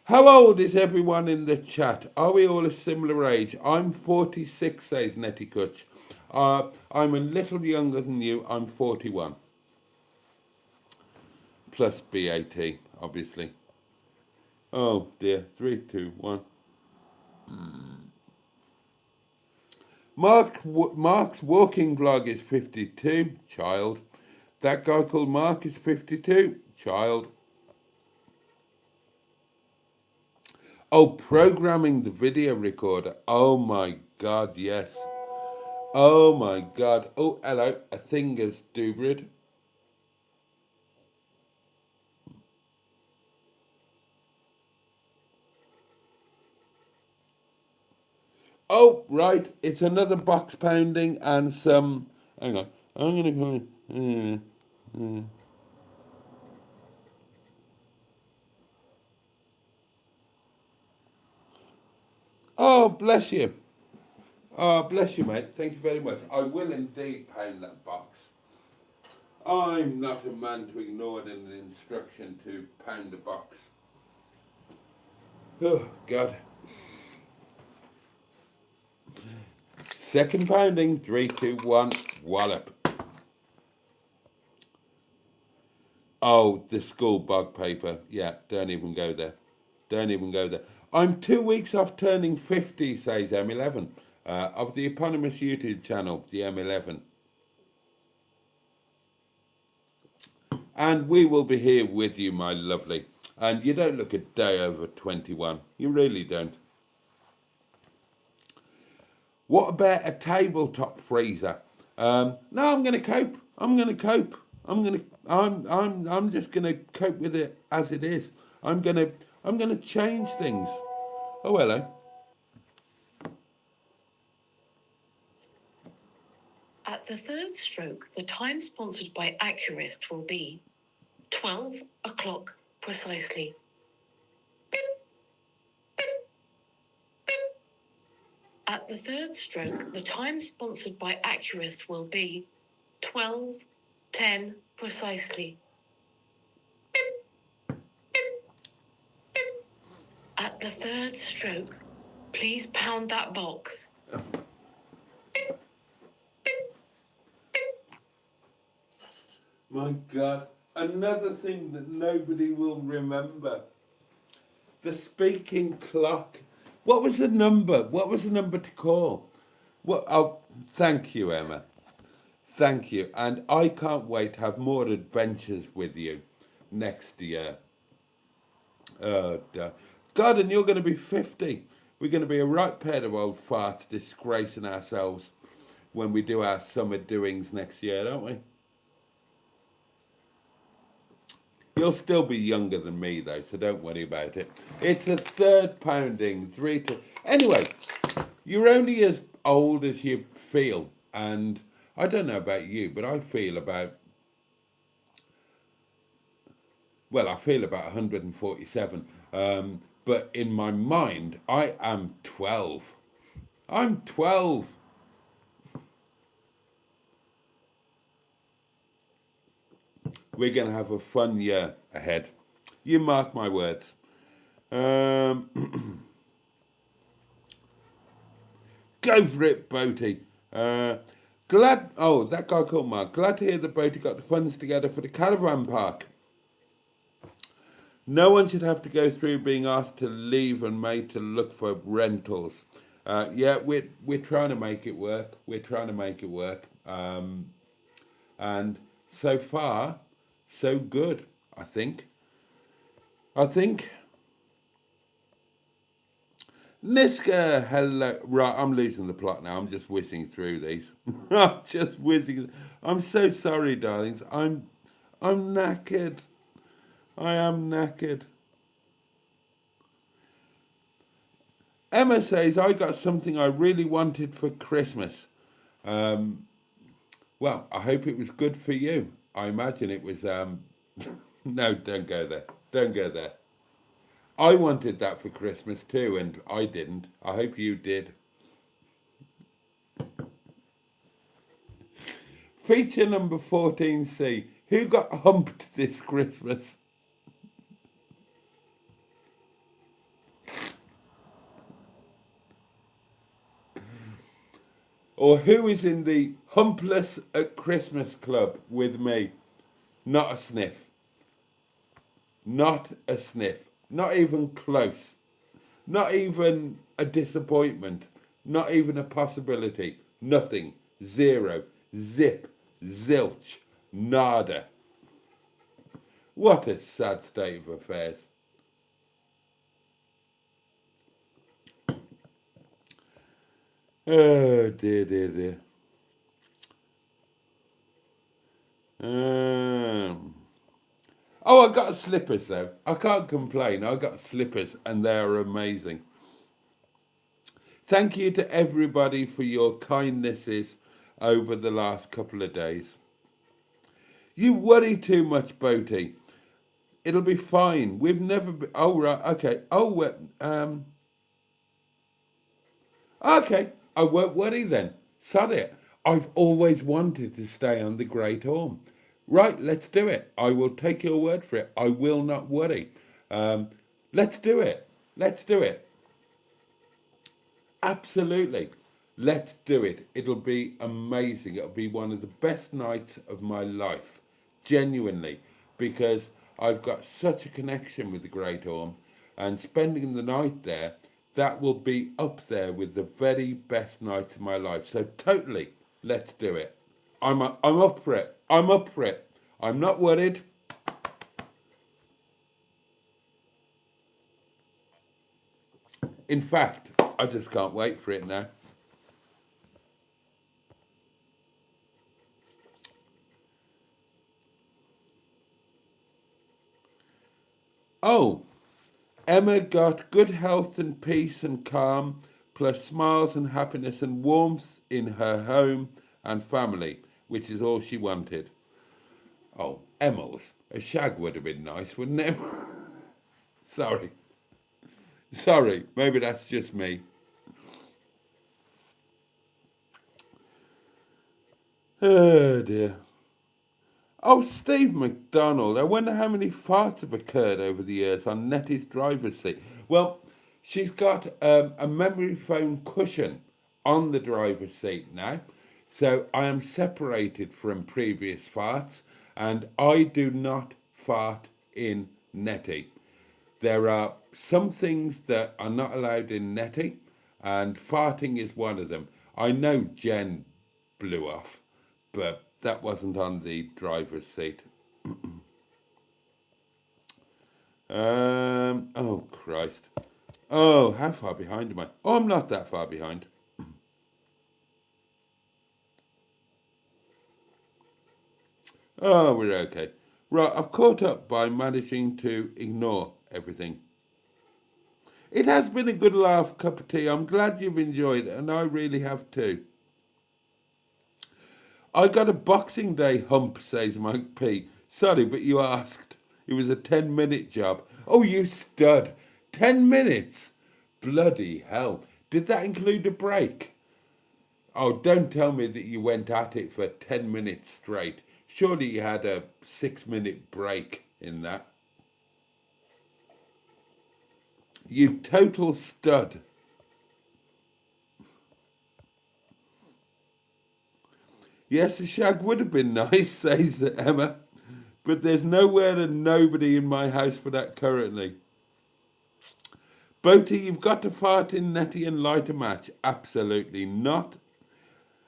How old is everyone in the chat? Are we all a similar age? I'm 46, says Netty Kutch. I'm a little younger than you. I'm 41. Plus BAT, obviously. Oh dear. 3, 2, 1. Mark's walking vlog is 52. Child. That guy called Mark is 52. Child. Oh, programming the video recorder. Oh my God, yes. Oh my God. Oh, hello. A thing is Dubrid. Oh, right. It's another box pounding and some. Hang on. I'm going to come in. Oh, bless you. Oh, bless you, mate. Thank you very much. I will indeed pound that box. I'm not a man to ignore an instruction to pound a box. Oh, God. Second pounding. 3, 2, 1. Wallop. Oh, the school bug paper. Yeah, don't even go there. Don't even go there. I'm 2 weeks off turning 50, says M11, of the eponymous YouTube channel, the M11. And we will be here with you, my lovely. And you don't look a day over 21. You really don't. What about a tabletop freezer? No, I'm going to cope. I'm going to cope. I'm just going to cope with it as it is. I'm going to change things. Oh, hello. At the third stroke, the time sponsored by Accurist will be 12 o'clock precisely. Beep, beep, beep. At the third stroke, the time sponsored by Accurist will be 12:10 precisely. Beep, beep, beep. At the third stroke, please pound that box. My God, another thing that nobody will remember. The speaking clock. What was the number? What was the number to call? What? Oh, thank you, Emma. Thank you. And I can't wait to have more adventures with you next year. Oh, God, and you're going to be 50. We're going to be a right pair of old farts disgracing ourselves when we do our summer doings next year, aren't we? You'll still be younger than me, though, so don't worry about it. It's a third pounding, 3 to... Anyway, you're only as old as you feel. And I don't know about you, but I feel about... Well, I feel about 147. But in my mind, I am 12. I'm 12. We're going to have a fun year ahead. You mark my words. Go for it, Boaty. Glad... Oh, that guy called Mark. Glad to hear that Boaty got the funds together for the caravan park. No one should have to go through being asked to leave and made to look for rentals. Yeah, we're trying to make it work. We're trying to make it work. And so far, so good, I think. Niska, hello. Right, I'm losing the plot now. I'm just whizzing through these. I'm just whizzing. I'm so sorry, darlings. I'm knackered. I am knackered. Emma says, I got something I really wanted for Christmas. Well, I hope it was good for you. I imagine it was... No, don't go there. Don't go there. I wanted that for Christmas too, and I didn't. I hope you did. Feature number 14C. Who got humped this Christmas? Or who is in the Humpless at Christmas Club with me? Not a sniff. Not a sniff. Not even close. Not even a disappointment. Not even a possibility. Nothing. Zero. Zip. Zilch. Nada. What a sad state of affairs. Oh dear, dear, dear. Oh, I got slippers though. I can't complain. I got slippers and they are amazing. Thank you to everybody for your kindnesses over the last couple of days. You worry too much, Boaty. It'll be fine. We've never been... Oh, right, okay. Oh, okay. I won't worry then. Sod it. I've always wanted to stay on the Great Orme. Right, let's do it. I will take your word for it. I will not worry. Let's do it. Let's do it. Absolutely. Let's do it. It'll be amazing. It'll be one of the best nights of my life. Genuinely. Because I've got such a connection with the Great Orme. And spending the night there, that will be up there with the very best nights of my life. So totally, let's do it. I'm up for it. I'm up for it. I'm not worried. In fact, I just can't wait for it now. Oh, Emma got good health and peace and calm, plus smiles and happiness and warmth in her home and family, which is all she wanted. Oh, Emma's. A shag would have been nice, wouldn't it? Sorry. Sorry, maybe that's just me. Oh dear. Oh, Steve McDonald. I wonder how many farts have occurred over the years on Nettie's driver's seat. Well, she's got a memory foam cushion on the driver's seat now. So I am separated from previous farts, and I do not fart in Netty. There are some things that are not allowed in Netty, and farting is one of them. I know Jen blew off, but that wasn't on the driver's seat. Oh, Christ. Oh, how far behind am I? Oh, I'm not that far behind. Oh, we're okay. Right, I've caught up by managing to ignore everything. It has been a good laugh, cup of tea. I'm glad you've enjoyed it, and I really have too. I got a Boxing Day hump, says Mike P. Sorry, but you asked. It was a 10-minute job. Oh, you stud. 10 minutes? Bloody hell. Did that include a break? Oh, don't tell me that you went at it for 10 minutes straight. Surely you had a 6-minute break in that. You total stud. Yes, a shag would have been nice, says Emma. But there's nowhere and nobody in my house for that currently. Boaty, you've got to fart in Netty and light a match. Absolutely not.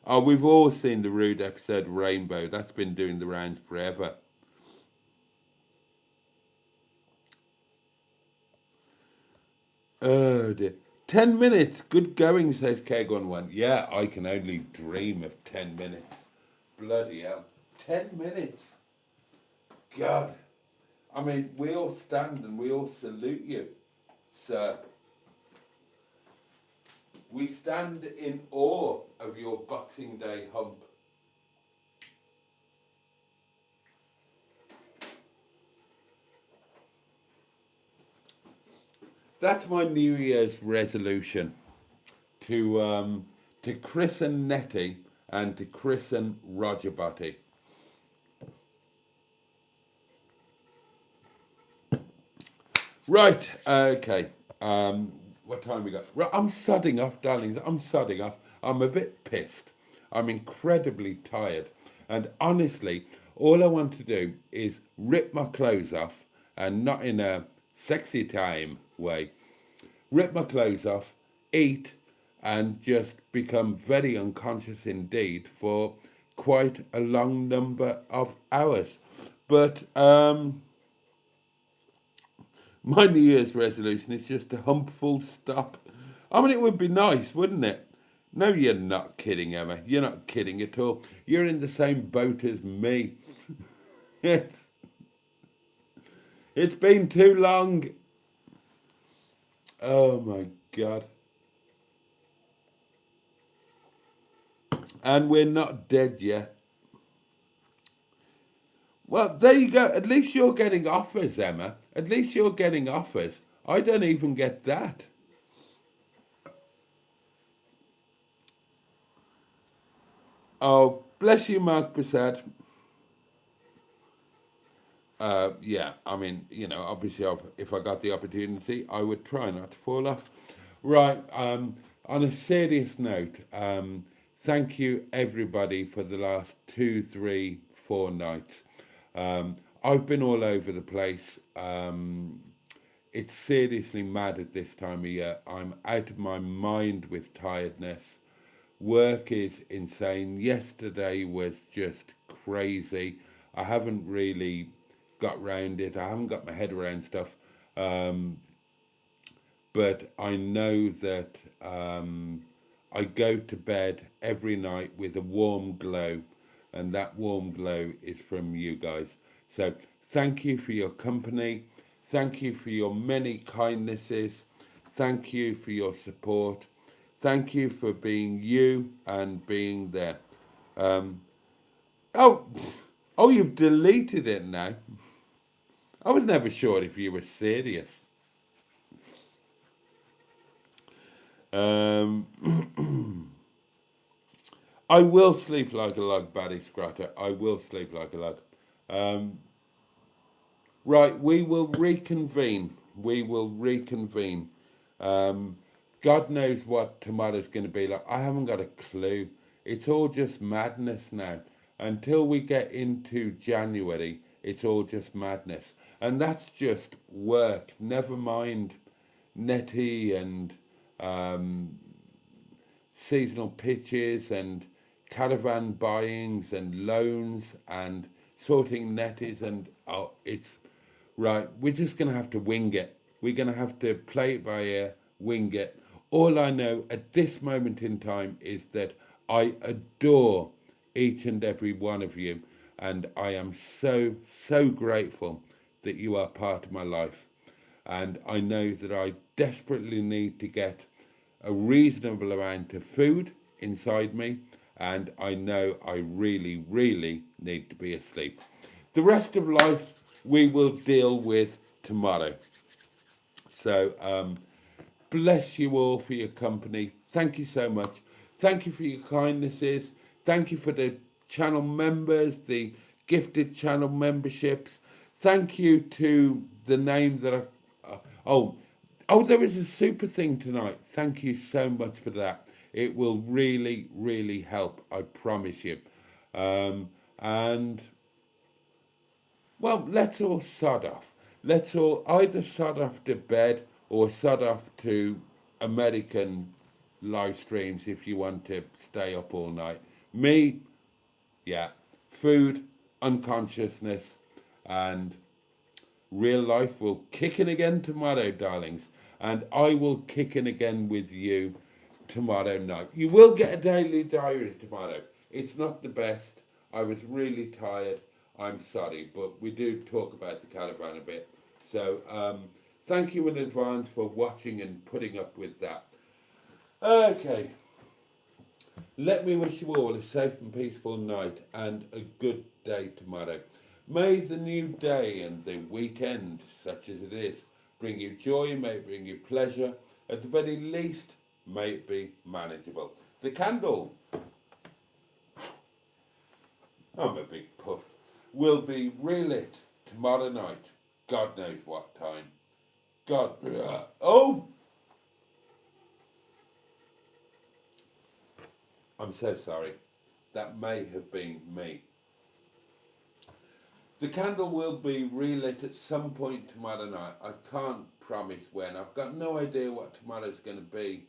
Oh, we've all seen the rude episode Rainbow. That's been doing the rounds forever. Oh dear. 10 minutes. Good going, says Keg11. Yeah, I can only dream of 10 minutes. Bloody hell. 10 minutes. God. I mean, we all stand and we all salute you, sir. We stand in awe of your Boxing Day hump. That's my New Year's resolution, to christen Netty and to christen Roger Boaty. Right, okay. What time we got? Right, I'm sodding off, darlings. I'm sodding off. I'm a bit pissed. I'm incredibly tired. And honestly, all I want to do is rip my clothes off, and not in a sexy time way. Rip my clothes off, eat, and just become very unconscious indeed for quite a long number of hours. But my New Year's resolution is just a hump full stop. I mean, it would be nice, wouldn't it? No, you're not kidding, Emma. You're not kidding at all. You're in the same boat as me. It's been too long. Oh my God. And we're not dead yet. Well, there you go. At least you're getting offers, Emma. At least you're getting offers. I don't even get that. Oh, bless you, Mark Prasad. Yeah, I mean, you know, obviously, if I got the opportunity, I would try not to fall off. Right, on a serious note, thank you, everybody, for the last 2, 3, 4 nights. I've been all over the place. It's seriously mad at this time of year. I'm out of my mind with tiredness. Work is insane. Yesterday was just crazy. I haven't really got round it. I haven't got my head around stuff. But I know that I go to bed every night with a warm glow, and that warm glow is from you guys. So thank you for your company. Thank you for your many kindnesses. Thank you for your support. Thank you for being you and being there. Oh, you've deleted it now. I was never sure if you were serious. I will sleep like a log, Barry Scratter. I will sleep like a log. Right, we will reconvene. We will reconvene. God knows what tomorrow's going to be like. I haven't got a clue. It's all just madness now. Until we get into January, it's all just madness. And that's just work. Never mind Netty and seasonal pitches and caravan buyings and loans and sorting netties, and it's right. We're just going to have to wing it. We're going to have to play it by ear, wing it. All I know at this moment in time is that I adore each and every one of you, and I am so, so grateful that you are part of my life. And I know that I desperately need to get a reasonable amount of food inside me, and I know I really, really need to be asleep. The rest of life we will deal with tomorrow. So, bless you all for your company. Thank you so much. Thank you for your kindnesses. Thank you for the channel members, the gifted channel memberships. Thank you to the names that are. Oh, there is a super thing tonight. Thank you so much for that. It will really, really help. I promise you. And well, let's all sod off. Let's all either sod off to bed or sod off to American live streams if you want to stay up all night. Me, yeah, food, unconsciousness, and real life will kick in again tomorrow, darlings. And I will kick in again with you tomorrow night. You will get a daily diary tomorrow. It's not the best. I was really tired. I'm sorry, but we do talk about the caravan a bit. So thank you in advance for watching and putting up with that. Okay. Let me wish you all a safe and peaceful night and a good day tomorrow. May the new day and the weekend, such as it is, bring you joy, may it bring you pleasure. At the very least, may it be manageable. The candle, I'm a big puff, will be relit tomorrow night. God knows what time. God, oh! I'm so sorry. That may have been me. The candle will be relit at some point tomorrow night. I can't promise when. I've got no idea what tomorrow's going to be.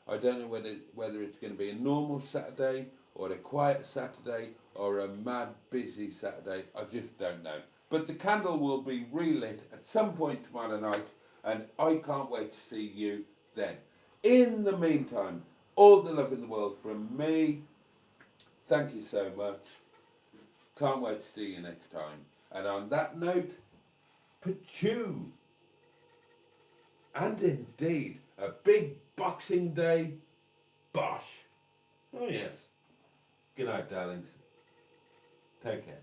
I don't know whether it's going to be a normal Saturday or a quiet Saturday or a mad busy Saturday. I just don't know. But the candle will be relit at some point tomorrow night, and I can't wait to see you then. In the meantime, all the love in the world from me. Thank you so much. Can't wait to see you next time. And on that note, Peugeot. And indeed, a big Boxing Day bosh. Oh yes. Good night, darlings. Take care.